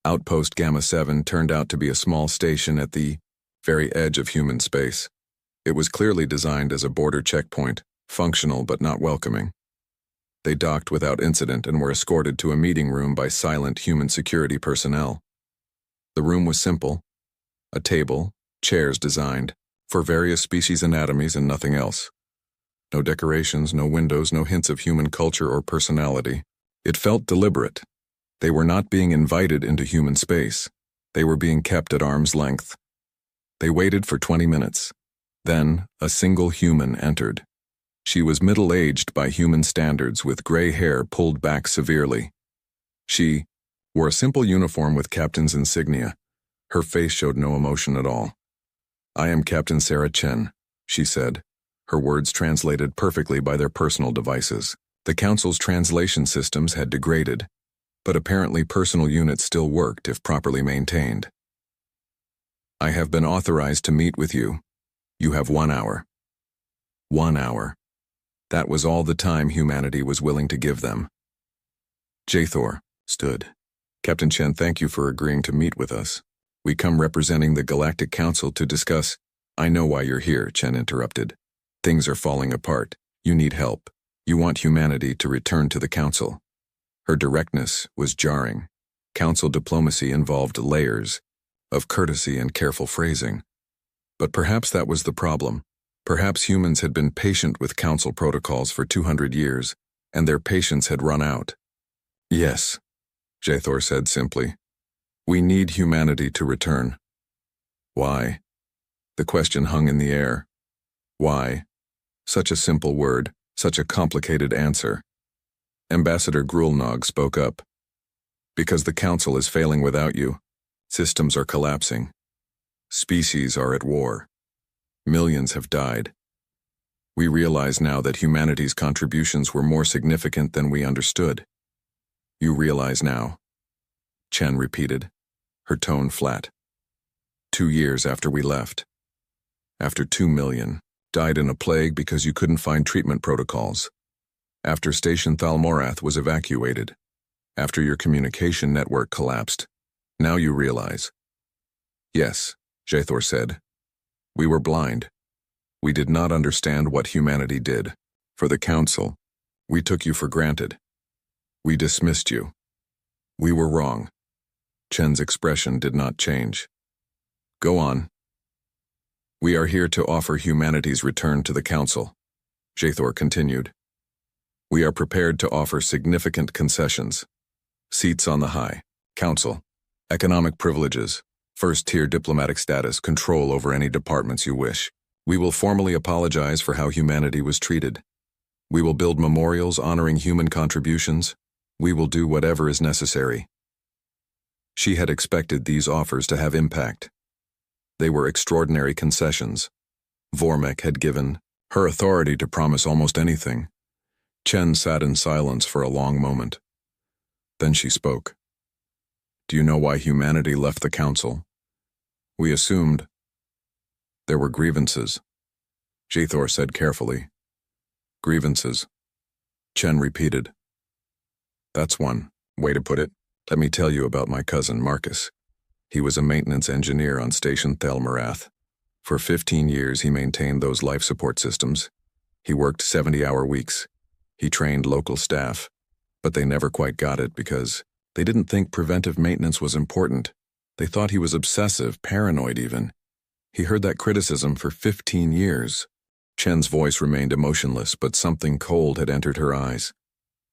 Outpost Gamma 7 turned out to be a small station at the very edge of human space. It was clearly designed as a border checkpoint, functional but not welcoming. They docked without incident and were escorted to a meeting room by silent human security personnel. The room was simple. A table, chairs designed for various species anatomies and nothing else. No decorations, no windows, no hints of human culture or personality. It felt deliberate. They were not being invited into human space. They were being kept at arm's length. They waited for 20 minutes. Then, a single human entered. She was middle-aged by human standards, with gray hair pulled back severely. She wore a simple uniform with captain's insignia. Her face showed no emotion at all. I am Captain Sarah Chen, she said. Her words translated perfectly by their personal devices. The Council's translation systems had degraded, but apparently personal units still worked if properly maintained. I have been authorized to meet with you. You have 1 hour. 1 hour. That was all the time humanity was willing to give them. Jathor stood. Captain Chen, thank you for agreeing to meet with us. We come representing the Galactic Council to discuss. I know why you're here, Chen interrupted. Things are falling apart. You need help. You want humanity to return to the Council. Her directness was jarring. Council diplomacy involved layers of courtesy and careful phrasing. But perhaps that was the problem. Perhaps humans had been patient with Council protocols for 200 years, and their patience had run out. Yes, Jathor said simply. We need humanity to return. Why? The question hung in the air. Why? Such a simple word, such a complicated answer. Ambassador Grulnog spoke up. Because the Council is failing without you. Systems are collapsing. Species are at war. Millions have died. We realize now that humanity's contributions were more significant than we understood. You realize now. Chen repeated, her tone flat. 2 years after we left. After 2 million died in a plague because you couldn't find treatment protocols. After Station Thalmorath was evacuated. After your communication network collapsed. Now you realize. Yes, Jathor said. We were blind. We did not understand what humanity did. For the Council, we took you for granted. We dismissed you. We were wrong. Chen's expression did not change. Go on. We are here to offer humanity's return to the Council, Jathor continued. We are prepared to offer significant concessions. Seats on the High Council, economic privileges, first-tier diplomatic status, control over any departments you wish. We will formally apologize for how humanity was treated. We will build memorials honoring human contributions. We will do whatever is necessary. She had expected these offers to have impact. They were extraordinary concessions. Vormek had given her authority to promise almost anything. Chen sat in silence for a long moment. Then she spoke. Do you know why humanity left the Council? We assumed there were grievances. Jathor said carefully. Grievances. Chen repeated. That's one way to put it. Let me tell you about my cousin Marcus. He was a maintenance engineer on Station Thalmorath. For 15 years he maintained those life support systems. He worked 70-hour weeks. He trained local staff, but they never quite got it because they didn't think preventive maintenance was important. They thought he was obsessive, paranoid even. He heard that criticism for 15 years. Chen's voice remained emotionless, but something cold had entered her eyes.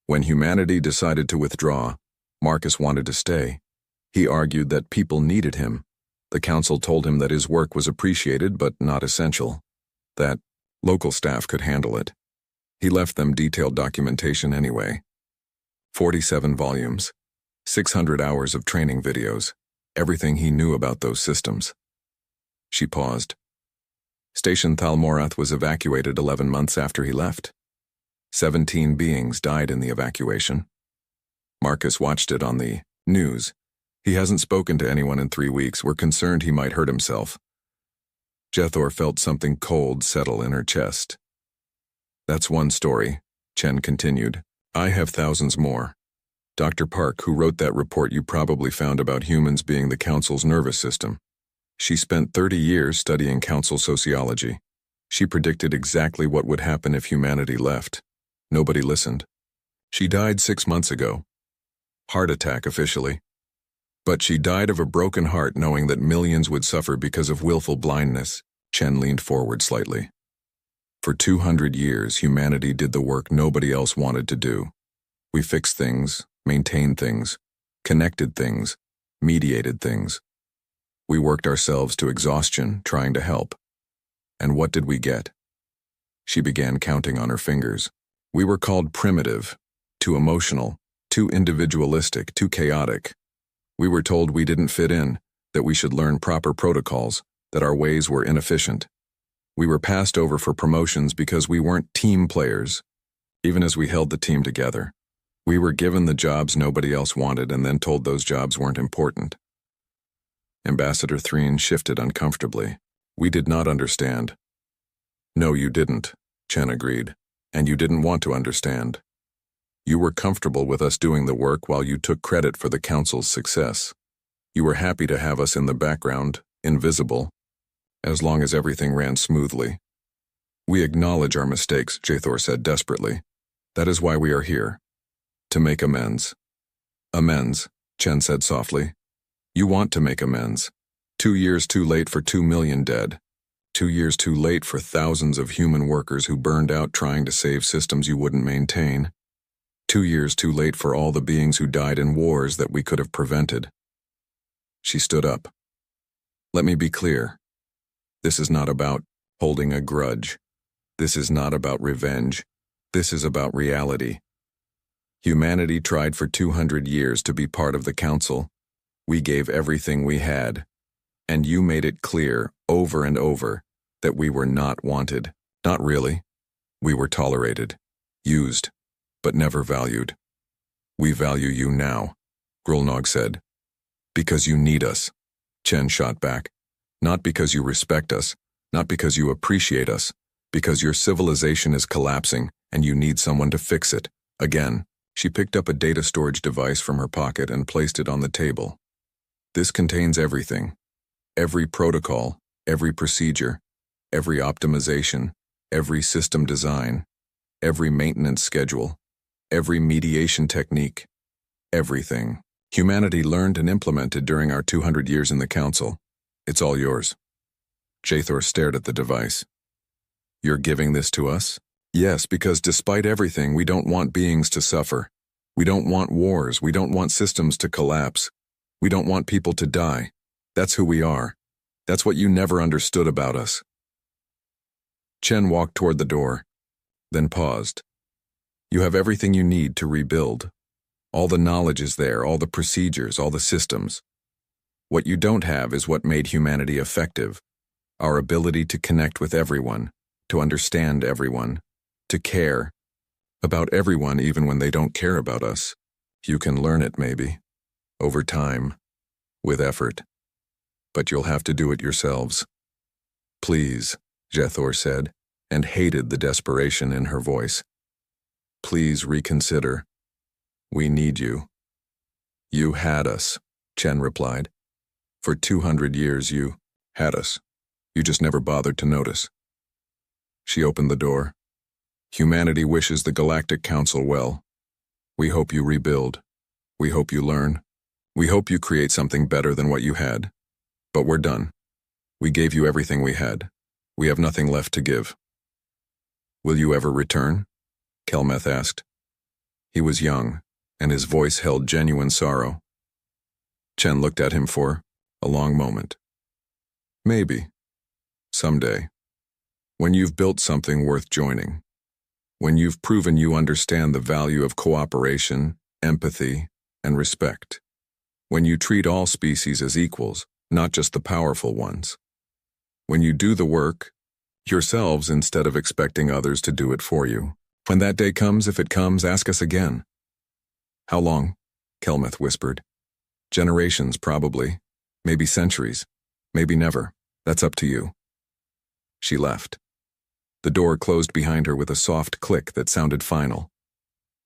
When humanity decided to withdraw, Marcus wanted to stay. He argued that people needed him. The Council told him that his work was appreciated but not essential, that local staff could handle it. He left them detailed documentation anyway. 47 volumes, 600 hours of training videos, everything he knew about those systems. She paused. Station Thalmorath was evacuated 11 months after he left. 17 beings died in the evacuation. Marcus watched it on the news. He hasn't spoken to anyone in 3 weeks. We're concerned he might hurt himself. Jathor felt something cold settle in her chest. That's one story, Chen continued. I have thousands more. Dr. Park, who wrote that report you probably found about humans being the Council's nervous system. She spent 30 years studying Council sociology. She predicted exactly what would happen if humanity left. Nobody listened. She died 6 months ago. Heart attack officially. But she died of a broken heart knowing that millions would suffer because of willful blindness. Chen leaned forward slightly. For 200 years, humanity did the work nobody else wanted to do. We fixed things, maintained things, connected things, mediated things. We worked ourselves to exhaustion trying to help. And what did we get? She began counting on her fingers. We were called primitive, too emotional, too individualistic, too chaotic. We were told we didn't fit in, that we should learn proper protocols, that our ways were inefficient. We were passed over for promotions because we weren't team players, even as we held the team together. We were given the jobs nobody else wanted and then told those jobs weren't important. Ambassador Threen shifted uncomfortably. We did not understand. No, you didn't, Chen agreed, and you didn't want to understand. You were comfortable with us doing the work while you took credit for the Council's success. You were happy to have us in the background, invisible, as long as everything ran smoothly. We acknowledge our mistakes, Jathor said desperately. That is why we are here. To make amends. Amends, Chen said softly. You want to make amends. 2 years too late for 2 million dead. 2 years too late for thousands of human workers who burned out trying to save systems you wouldn't maintain. 2 years too late for all the beings who died in wars that we could have prevented. She stood up. Let me be clear. This is not about holding a grudge. This is not about revenge. This is about reality. Humanity tried for 200 years to be part of the Council. We gave everything we had. And you made it clear, over and over, that we were not wanted. Not really. We were tolerated, used, but never valued. We value you now, Grulnog said. Because you need us, Chen shot back. Not because you respect us, not because you appreciate us, because your civilization is collapsing and you need someone to fix it. Again, she picked up a data storage device from her pocket and placed it on the table. This contains everything. Every protocol, every procedure, every optimization, every system design, every maintenance schedule, every mediation technique, everything. Humanity learned and implemented during our 200 years in the Council. It's all yours. Jathor stared at the device. You're giving this to us? Yes, because despite everything, we don't want beings to suffer. We don't want wars. We don't want systems to collapse. We don't want people to die. That's who we are. That's what you never understood about us. Chen walked toward the door, then paused. You have everything you need to rebuild. All the knowledge is there, all the procedures, all the systems. What you don't have is what made humanity effective. Our ability to connect with everyone, to understand everyone, to care about everyone even when they don't care about us. You can learn it maybe, over time, with effort. But you'll have to do it yourselves. Please, Jathor said, and hated the desperation in her voice. Please reconsider. We need you. You had us, Chen replied. For 200 years you had us. You just never bothered to notice. She opened the door. Humanity wishes the Galactic Council well. We hope you rebuild. We hope you learn. We hope you create something better than what you had. But we're done. We gave you everything we had. We have nothing left to give. Will you ever return? Kelmeth asked. He was young, and his voice held genuine sorrow. Chen looked at him for a long moment. Maybe. Someday. When you've built something worth joining. When you've proven you understand the value of cooperation, empathy, and respect. When you treat all species as equals, not just the powerful ones. When you do the work yourselves instead of expecting others to do it for you. When that day comes, if it comes, ask us again. How long? Kelmeth whispered. Generations, probably. Maybe centuries. Maybe never. That's up to you. She left. The door closed behind her with a soft click that sounded final.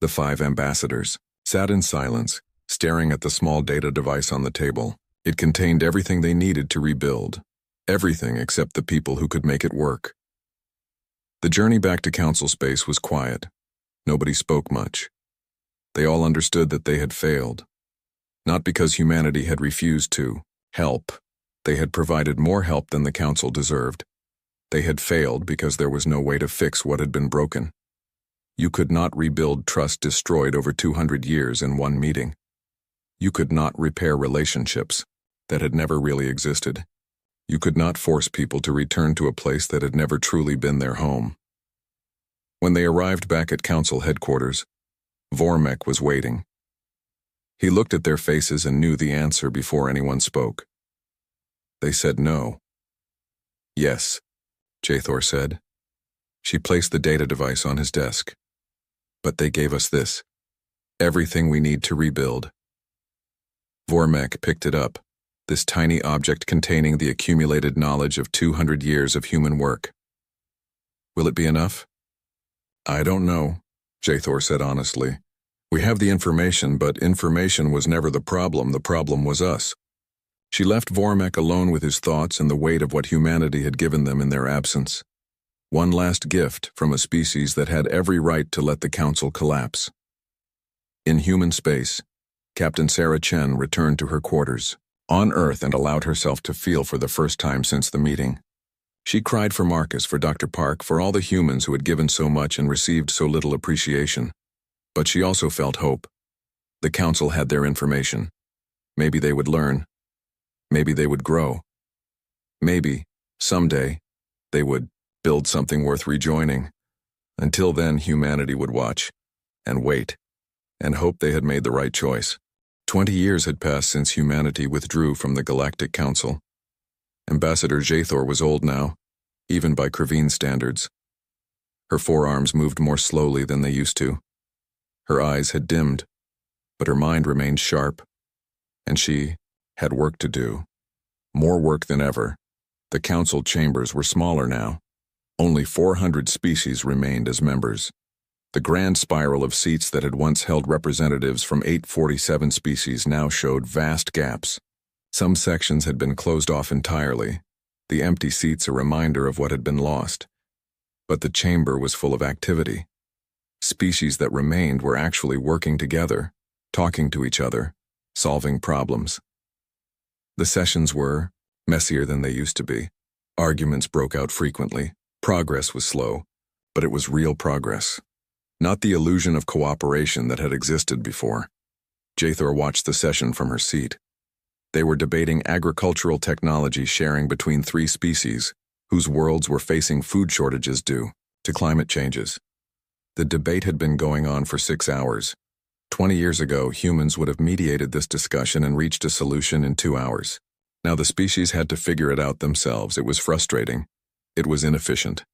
The 5 ambassadors sat in silence, staring at the small data device on the table. It contained everything they needed to rebuild. Everything except the people who could make it work. The journey back to Council space was quiet. Nobody spoke much. They all understood that they had failed. Not because humanity had refused to help. They had provided more help than the Council deserved. They had failed because there was no way to fix what had been broken. You could not rebuild trust destroyed over 200 years in one meeting. You could not repair relationships that had never really existed. You could not force people to return to a place that had never truly been their home. When they arrived back at Council headquarters, Vormek was waiting. He looked at their faces and knew the answer before anyone spoke. They said no. Yes, Jathor said. She placed the data device on his desk. But they gave us this. Everything we need to rebuild. Vormek picked it up. This tiny object containing the accumulated knowledge of 200 years of human work. Will it be enough? I don't know, Jathor said honestly. We have the information, but information was never the problem was us. She left Vormek alone with his thoughts and the weight of what humanity had given them in their absence. One last gift from a species that had every right to let the Council collapse. In human space, Captain Sarah Chen returned to her quarters on Earth and allowed herself to feel for the first time since the meeting. She cried for Marcus, for Dr. Park, for all the humans who had given so much and received so little appreciation. But she also felt hope. The Council had their information. Maybe they would learn. Maybe they would grow. Maybe, someday, they would build something worth rejoining. Until then, humanity would watch, and wait, and hope they had made the right choice. 20 years had passed since humanity withdrew from the Galactic Council. Ambassador Jathor was old now, even by Kraveen standards. Her forearms moved more slowly than they used to. Her eyes had dimmed, but her mind remained sharp, and she had work to do, more work than ever, The council chambers were smaller now. Only 400 species remained as members. The grand spiral of seats that had once held representatives from 847 species now showed vast gaps. Some sections had been closed off entirely, the empty seats a reminder of what had been lost. But the chamber was full of activity. Species that remained were actually working together, talking to each other, solving problems. The sessions were messier than they used to be. Arguments broke out frequently. Progress was slow, but it was real progress. Not the illusion of cooperation that had existed before. Jathor watched the session from her seat. They were debating agricultural technology sharing between 3 species, whose worlds were facing food shortages due to climate changes. The debate had been going on for 6 hours. 20 years ago, humans would have mediated this discussion and reached a solution in 2 hours. Now the species had to figure it out themselves. It was frustrating. It was inefficient.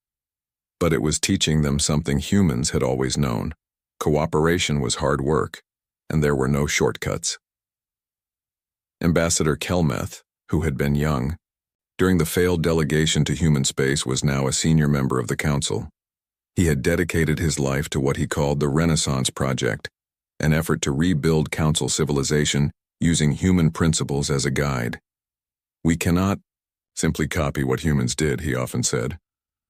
But it was teaching them something humans had always known. Cooperation was hard work, and there were no shortcuts. Ambassador Kelmeth, who had been young, during the failed delegation to human space, was now a senior member of the council. He had dedicated his life to what he called the Renaissance Project, an effort to rebuild council civilization using human principles as a guide. We cannot simply copy what humans did, he often said.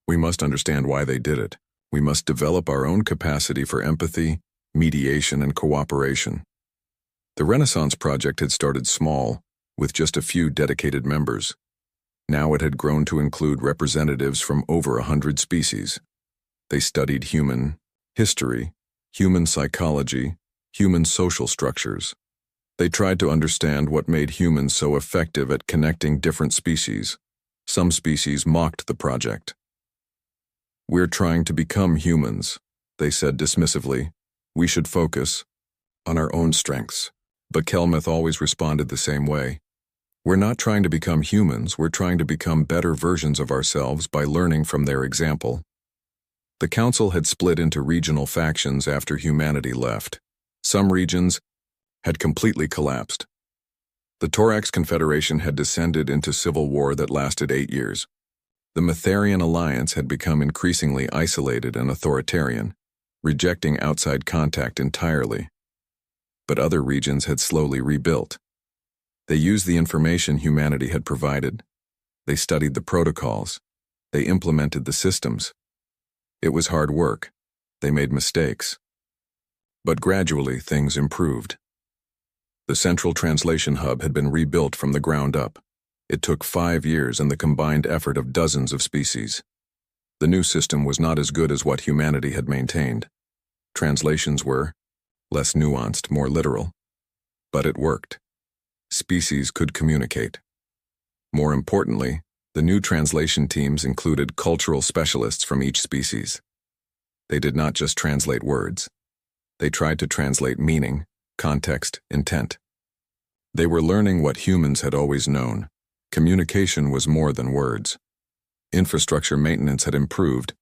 We must understand why they did it. We must develop our own capacity for empathy, mediation, and cooperation. The Renaissance Project had started small, with just a few dedicated members. Now it had grown to include representatives from over 100 species. They studied human history, human psychology, human social structures. They tried to understand what made humans so effective at connecting different species. Some species mocked the project. "We're trying to become humans," they said dismissively. "We should focus on our own strengths." But Kelmeth always responded the same way. "We're not trying to become humans, we're trying to become better versions of ourselves by learning from their example." The council had split into regional factions after humanity left. Some regions had completely collapsed. The Thorax Confederation had descended into civil war that lasted 8 years. The Metharian Alliance had become increasingly isolated and authoritarian, rejecting outside contact entirely. But other regions had slowly rebuilt. They used the information humanity had provided. They studied the protocols. They implemented the systems. It was hard work. They made mistakes. But gradually, things improved. The Central Translation Hub had been rebuilt from the ground up. It took 5 years and the combined effort of dozens of species. The new system was not as good as what humanity had maintained. Translations were less nuanced, more literal. But it worked. Species could communicate. More importantly, the new translation teams included cultural specialists from each species. They did not just translate words. They tried to translate meaning, context, intent. They were learning what humans had always known. Communication was more than words. Infrastructure maintenance had improved,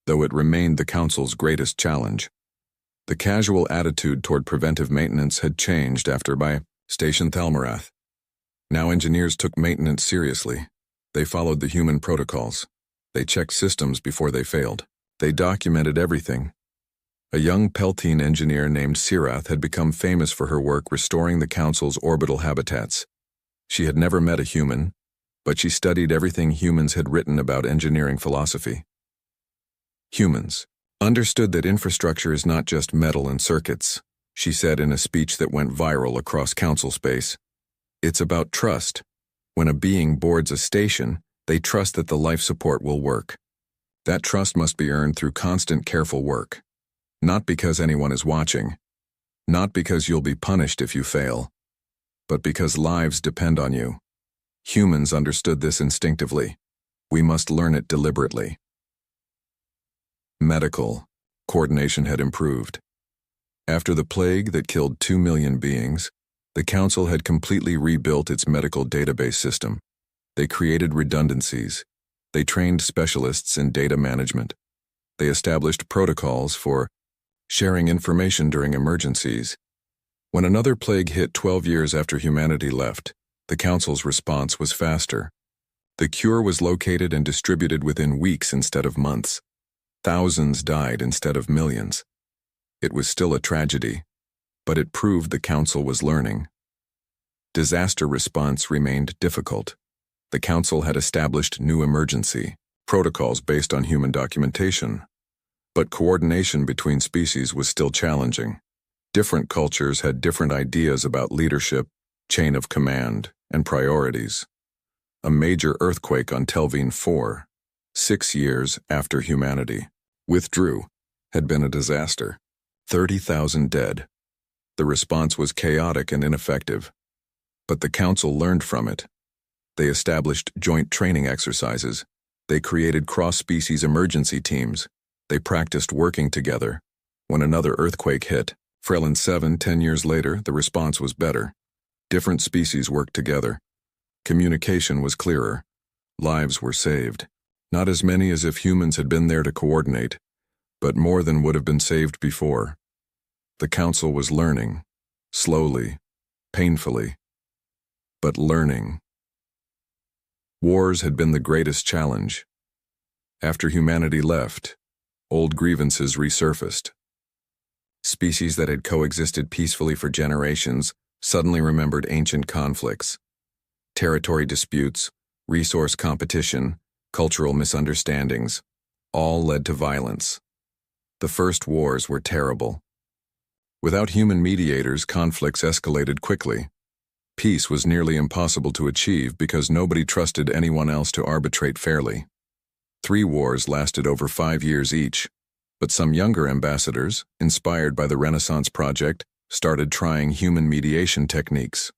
though it remained the council's greatest challenge. The casual attitude toward preventive maintenance had changed after by Station Thalmarath. Now engineers took maintenance seriously. They followed the human protocols. They checked systems before they failed. They documented everything. A young Peltine engineer named Sirath had become famous for her work restoring the council's orbital habitats. She had never met a human, but she studied everything humans had written about engineering philosophy. Humans understood that infrastructure is not just metal and circuits, she said in a speech that went viral across council space. It's about trust. When a being boards a station, they trust that the life support will work. That trust must be earned through constant careful work. Not because anyone is watching. Not because you'll be punished if you fail. But because lives depend on you. Humans understood this instinctively. We must learn it deliberately. Medical coordination had improved. After the plague that killed 2 million beings, the council had completely rebuilt its medical database system. They created redundancies. They trained specialists in data management. They established protocols for sharing information during emergencies. When another plague hit 12 years after humanity left, the council's response was faster. The cure was located and distributed within weeks instead of months. Thousands died instead of millions. It was still a tragedy, but it proved the Council was learning. Disaster response remained difficult. The Council had established new emergency protocols based on human documentation, but coordination between species was still challenging. Different cultures had different ideas about leadership, chain of command, and priorities. A major earthquake on Telvine 4, 6 years after humanity, Withdrew, had been a disaster. 30,000 dead. The response was chaotic and ineffective. But the Council learned from it. They established joint training exercises. They created cross-species emergency teams. They practiced working together. When another earthquake hit, Frelin 7, 10 years later, the response was better. Different species worked together. Communication was clearer. Lives were saved. Not as many as if humans had been there to coordinate, but more than would have been saved before. The Council was learning, slowly, painfully, but learning. Wars had been the greatest challenge. After humanity left, old grievances resurfaced. Species that had coexisted peacefully for generations suddenly remembered ancient conflicts. Territory disputes, resource competition, cultural misunderstandings, all led to violence. The first wars were terrible. Without human mediators, conflicts escalated quickly. Peace was nearly impossible to achieve because nobody trusted anyone else to arbitrate fairly. 3 wars lasted over 5 years each, but some younger ambassadors, inspired by the Renaissance Project, started trying human mediation techniques.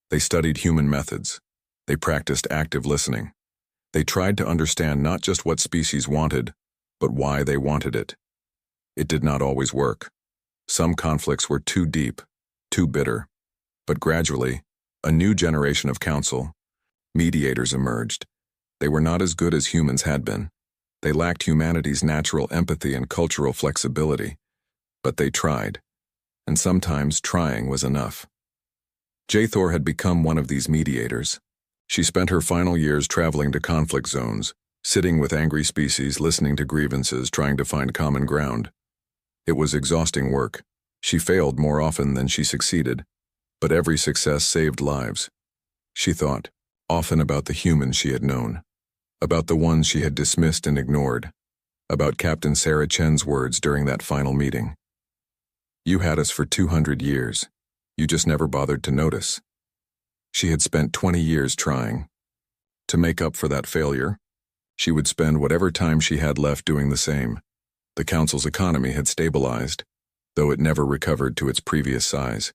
They studied human methods. They practiced active listening. They tried to understand not just what species wanted, but why they wanted it. It did not always work. Some conflicts were too deep, too bitter. But gradually, a new generation of council mediators emerged. They were not as good as humans had been. They lacked humanity's natural empathy and cultural flexibility. But they tried. And sometimes trying was enough. Jathor had become one of these mediators. She spent her final years traveling to conflict zones, sitting with angry species, listening to grievances, trying to find common ground. It was exhausting work. She failed more often than she succeeded, but every success saved lives. She thought, often about the humans she had known, about the ones she had dismissed and ignored, about Captain Sarah Chen's words during that final meeting. "You had us for 200 years. You just never bothered to notice." She had spent 20 years trying. To make up for that failure, she would spend whatever time she had left doing the same. The Council's economy had stabilized, though it never recovered to its previous size.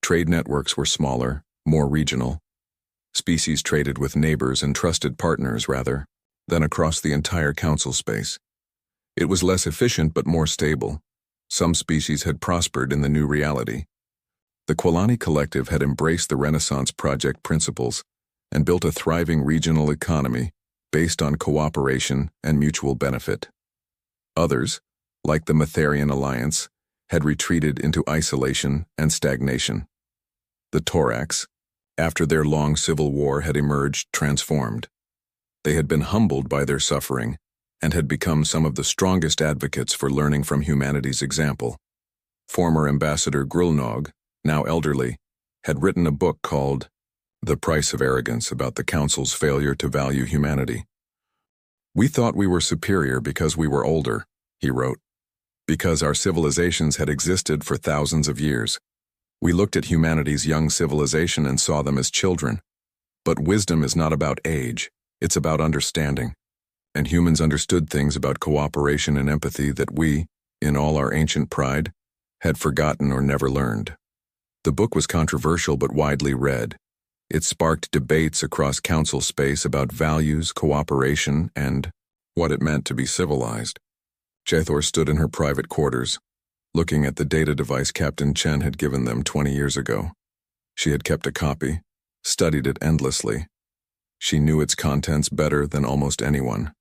Trade networks were smaller, more regional. Species traded with neighbors and trusted partners rather than across the entire Council space. It was less efficient but more stable. Some species had prospered in the new reality. The Quilani Collective had embraced the Renaissance Project principles and built a thriving regional economy based on cooperation and mutual benefit. Others, like the Matharian Alliance, had retreated into isolation and stagnation. The Thorax, after their long civil war, had emerged transformed. They had been humbled by their suffering and had become some of the strongest advocates for learning from humanity's example. Former Ambassador Grulnog, now elderly, had written a book called The Price of Arrogance about the Council's failure to value humanity. "We thought we were superior because we were older," he wrote, "because our civilizations had existed for thousands of years. We looked at humanity's young civilization and saw them as children. But wisdom is not about age, it's about understanding. And humans understood things about cooperation and empathy that we, in all our ancient pride, had forgotten or never learned." The book was controversial but widely read. It sparked debates across Council space about values, cooperation, and what it meant to be civilized. Jathor stood in her private quarters, looking at the data device Captain Chen had given them 20 years ago. She had kept a copy, studied it endlessly. She knew its contents better than almost anyone.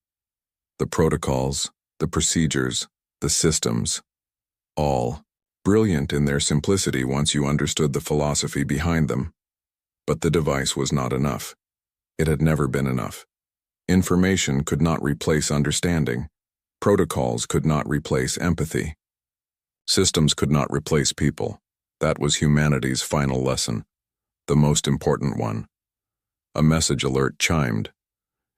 The protocols, the procedures, the systems, all brilliant in their simplicity once you understood the philosophy behind them. But the device was not enough. It had never been enough. Information could not replace understanding. Protocols could not replace empathy. Systems could not replace people. That was humanity's final lesson, the most important one. A message alert chimed.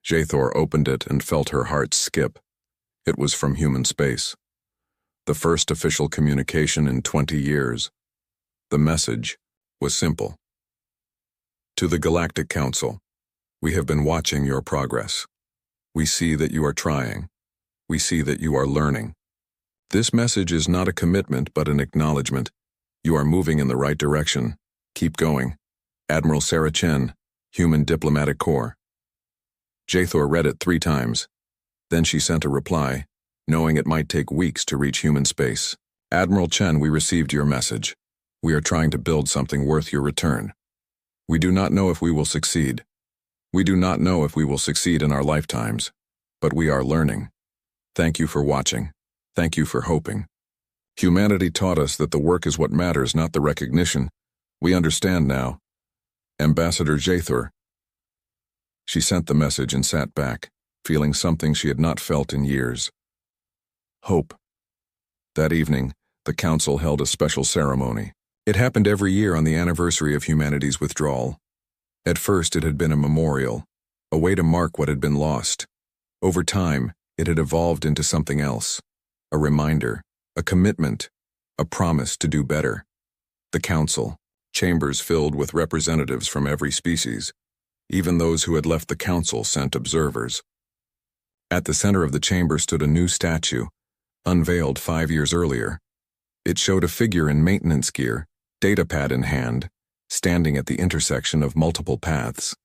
Jathor opened it and felt her heart skip. It was from human space. The first official communication in 20 years. The message was simple. To the Galactic Council, we have been watching your progress. We see that you are trying. We see that you are learning. This message is not a commitment but an acknowledgement. You are moving in the right direction. Keep going. Admiral Sarah Chen, Human Diplomatic Corps. Jathor read it 3 times. Then she sent a reply, knowing it might take weeks to reach human space. Admiral Chen, we received your message. We are trying to build something worth your return. We do not know if we will succeed. We do not know if we will succeed in our lifetimes, but we are learning. Thank you for watching. Thank you for hoping. Humanity taught us that the work is what matters, not the recognition. We understand now. Ambassador Jathor. She sent the message and sat back, feeling something she had not felt in years. Hope. That evening, the council held a special ceremony. It happened every year on the anniversary of humanity's withdrawal. At first, it had been a memorial, a way to mark what had been lost. Over time, it had evolved into something else, a reminder, a commitment, a promise to do better. The council, chambers filled with representatives from every species. Even those who had left the council sent observers. At the center of the chamber stood a new statue, unveiled 5 years earlier. It showed a figure in maintenance gear, datapad in hand, standing at the intersection of multiple paths.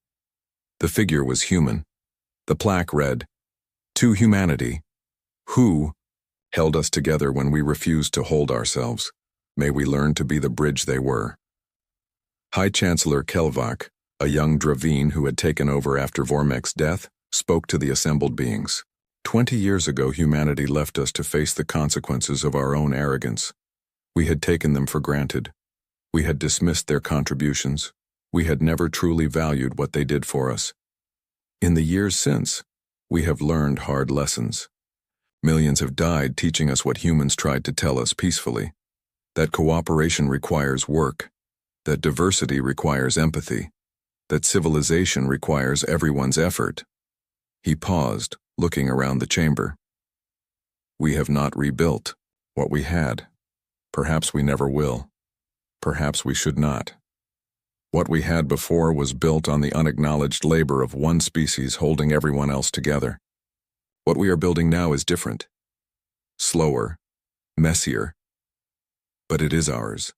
The figure was human. The plaque read, "To humanity, who held us together when we refused to hold ourselves. May we learn to be the bridge they were." High Chancellor Kelvak, a young Dravine who had taken over after Vormek's death, spoke to the assembled beings. 20 years ago, humanity left us to face the consequences of our own arrogance. We had taken them for granted. We had dismissed their contributions. We had never truly valued what they did for us. In the years since, we have learned hard lessons. Millions have died teaching us what humans tried to tell us peacefully. That cooperation requires work. That diversity requires empathy. That civilization requires everyone's effort. He paused, looking around the chamber. We have not rebuilt what we had. Perhaps we never will. Perhaps we should not. What we had before was built on the unacknowledged labor of one species holding everyone else together. What we are building now is different. Slower, messier, but it is ours.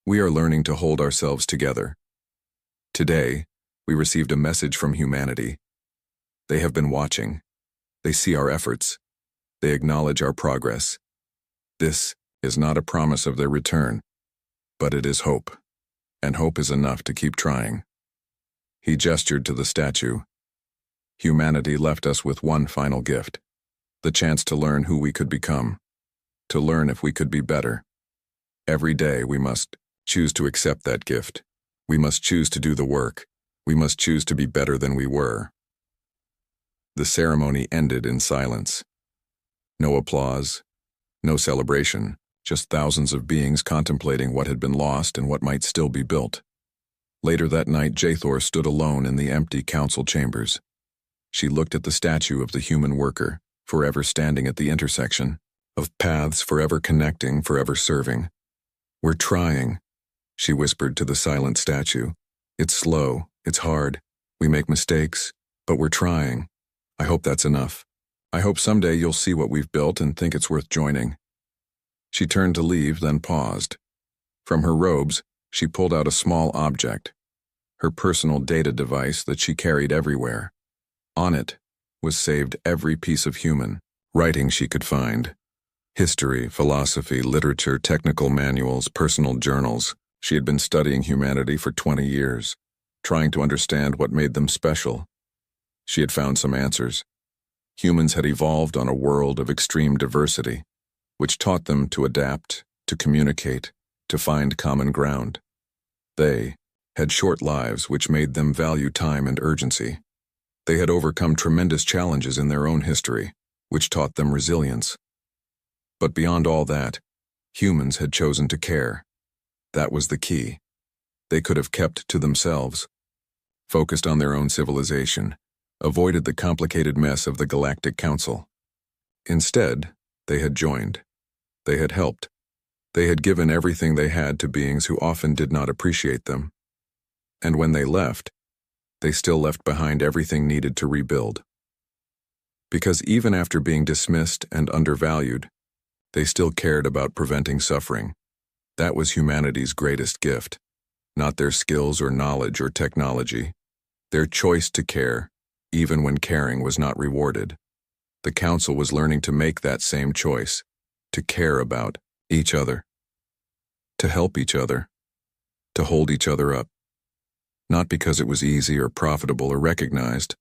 We are learning to hold ourselves together. Today, we received a message from humanity. They have been watching. They see our efforts. They acknowledge our progress. This is not a promise of their return, but it is hope, and hope is enough to keep trying. He gestured to the statue. Humanity left us with one final gift, the chance to learn who we could become, to learn if we could be better. Every day we must choose to accept that gift. We must choose to do the work. We must choose to be better than we were. The ceremony ended in silence. No applause, no celebration, just thousands of beings contemplating what had been lost and what might still be built. Later that night, Jathor stood alone in the empty council chambers. She looked at the statue of the human worker, forever standing at the intersection of paths, forever connecting, forever serving. We're trying, she whispered to the silent statue. It's slow, it's hard, we make mistakes, but we're trying. I hope that's enough. I hope someday you'll see what we've built and think it's worth joining. She turned to leave, then paused. From her robes, she pulled out a small object, her personal data device that she carried everywhere. On it was saved every piece of human writing she could find. History, philosophy, literature, technical manuals, personal journals. She had been studying humanity for 20 years, trying to understand what made them special. She had found some answers. Humans had evolved on a world of extreme diversity, which taught them to adapt, to communicate, to find common ground. They had short lives which made them value time and urgency. They had overcome tremendous challenges in their own history, which taught them resilience. But beyond all that, humans had chosen to care. That was the key. They could have kept to themselves, focused on their own civilization, avoided the complicated mess of the Galactic Council. Instead, they had joined. They had helped. They had given everything they had to beings who often did not appreciate them. And when they left, they still left behind everything needed to rebuild. Because even after being dismissed and undervalued, they still cared about preventing suffering. That was humanity's greatest gift. Not their skills or knowledge or technology. Their choice to care, even when caring was not rewarded. The Council was learning to make that same choice, to care about each other, to help each other, to hold each other up. Not because it was easy or profitable or recognized,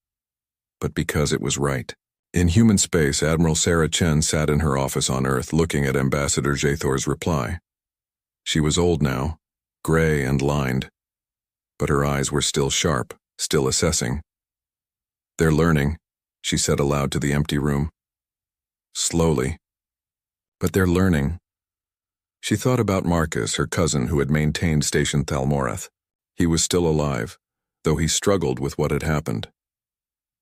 but because it was right. In human space, Admiral Sarah Chen sat in her office on Earth looking at Ambassador Jathor's reply. She was old now, gray and lined, but her eyes were still sharp, still assessing. "They're learning," she said aloud to the empty room. "Slowly. But they're learning." She thought about Marcus, her cousin who had maintained Station Thalmorath. He was still alive, though he struggled with what had happened.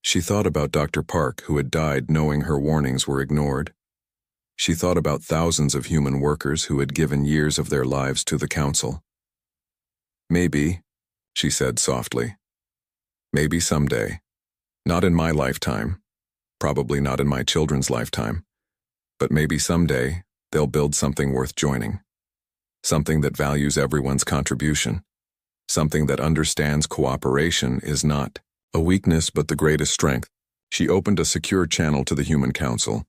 She thought about Dr. Park, who had died knowing her warnings were ignored. She thought about thousands of human workers who had given years of their lives to the Council. "Maybe," she said softly. "Maybe someday. Not in my lifetime. Probably not in my children's lifetime. But maybe someday they'll build something worth joining. Something that values everyone's contribution. Something that understands cooperation is not a weakness but the greatest strength." She opened a secure channel to the Human Council,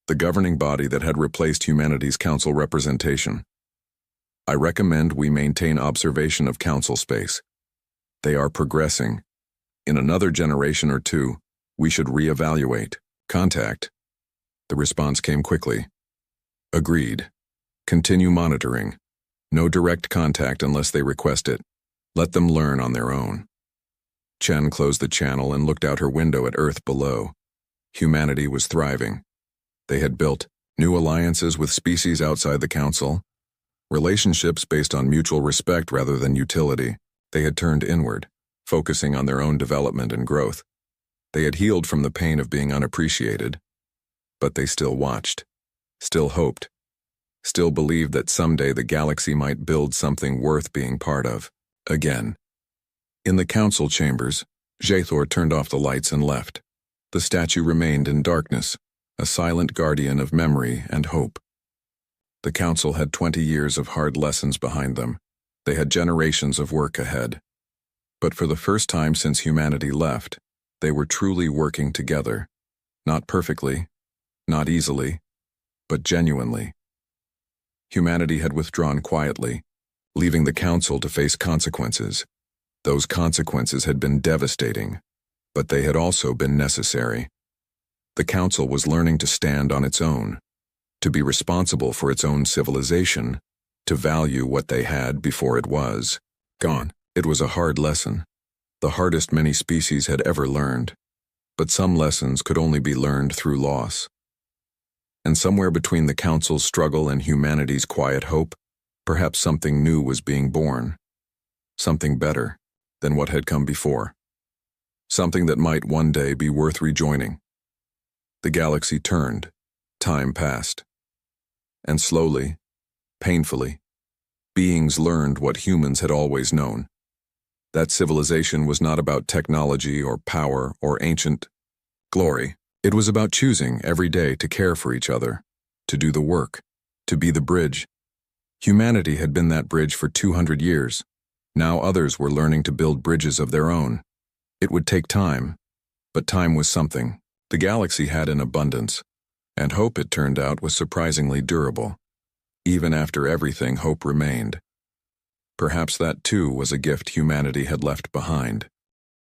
the governing body that had replaced humanity's council representation. "I recommend we maintain observation of council space. They are progressing. In another generation or two, we should reevaluate. Contact." The response came quickly. "Agreed. Continue monitoring. No direct contact unless they request it. Let them learn on their own." Chen closed the channel and looked out her window at Earth below. Humanity was thriving. They had built new alliances with species outside the Council, relationships based on mutual respect rather than utility. They had turned inward, focusing on their own development and growth. They had healed from the pain of being unappreciated, but they still watched, still hoped, still believed that someday the galaxy might build something worth being part of. Again. In the council chambers, Jathor turned off the lights and left. The statue remained in darkness, a silent guardian of memory and hope. The council had 20 years of hard lessons behind them. They had generations of work ahead. But for the first time since humanity left, they were truly working together. Not perfectly, not easily, but genuinely. Humanity had withdrawn quietly, leaving the council to face consequences. Those consequences had been devastating, but they had also been necessary. The council was learning to stand on its own, to be responsible for its own civilization, to value what they had before it was gone. It was a hard lesson, the hardest many species had ever learned, but some lessons could only be learned through loss. And somewhere between the council's struggle and humanity's quiet hope, perhaps something new was being born. Something better than what had come before. Something that might one day be worth rejoining. The galaxy turned. Time passed. And slowly, painfully, beings learned what humans had always known. That civilization was not about technology or power or ancient glory. It was about choosing every day to care for each other, to do the work, to be the bridge. Humanity had been that bridge for 200 years. Now others were learning to build bridges of their own. It would take time, but time was something the galaxy had in abundance, and hope, it turned out, was surprisingly durable. Even after everything, hope remained. Perhaps that too was a gift humanity had left behind.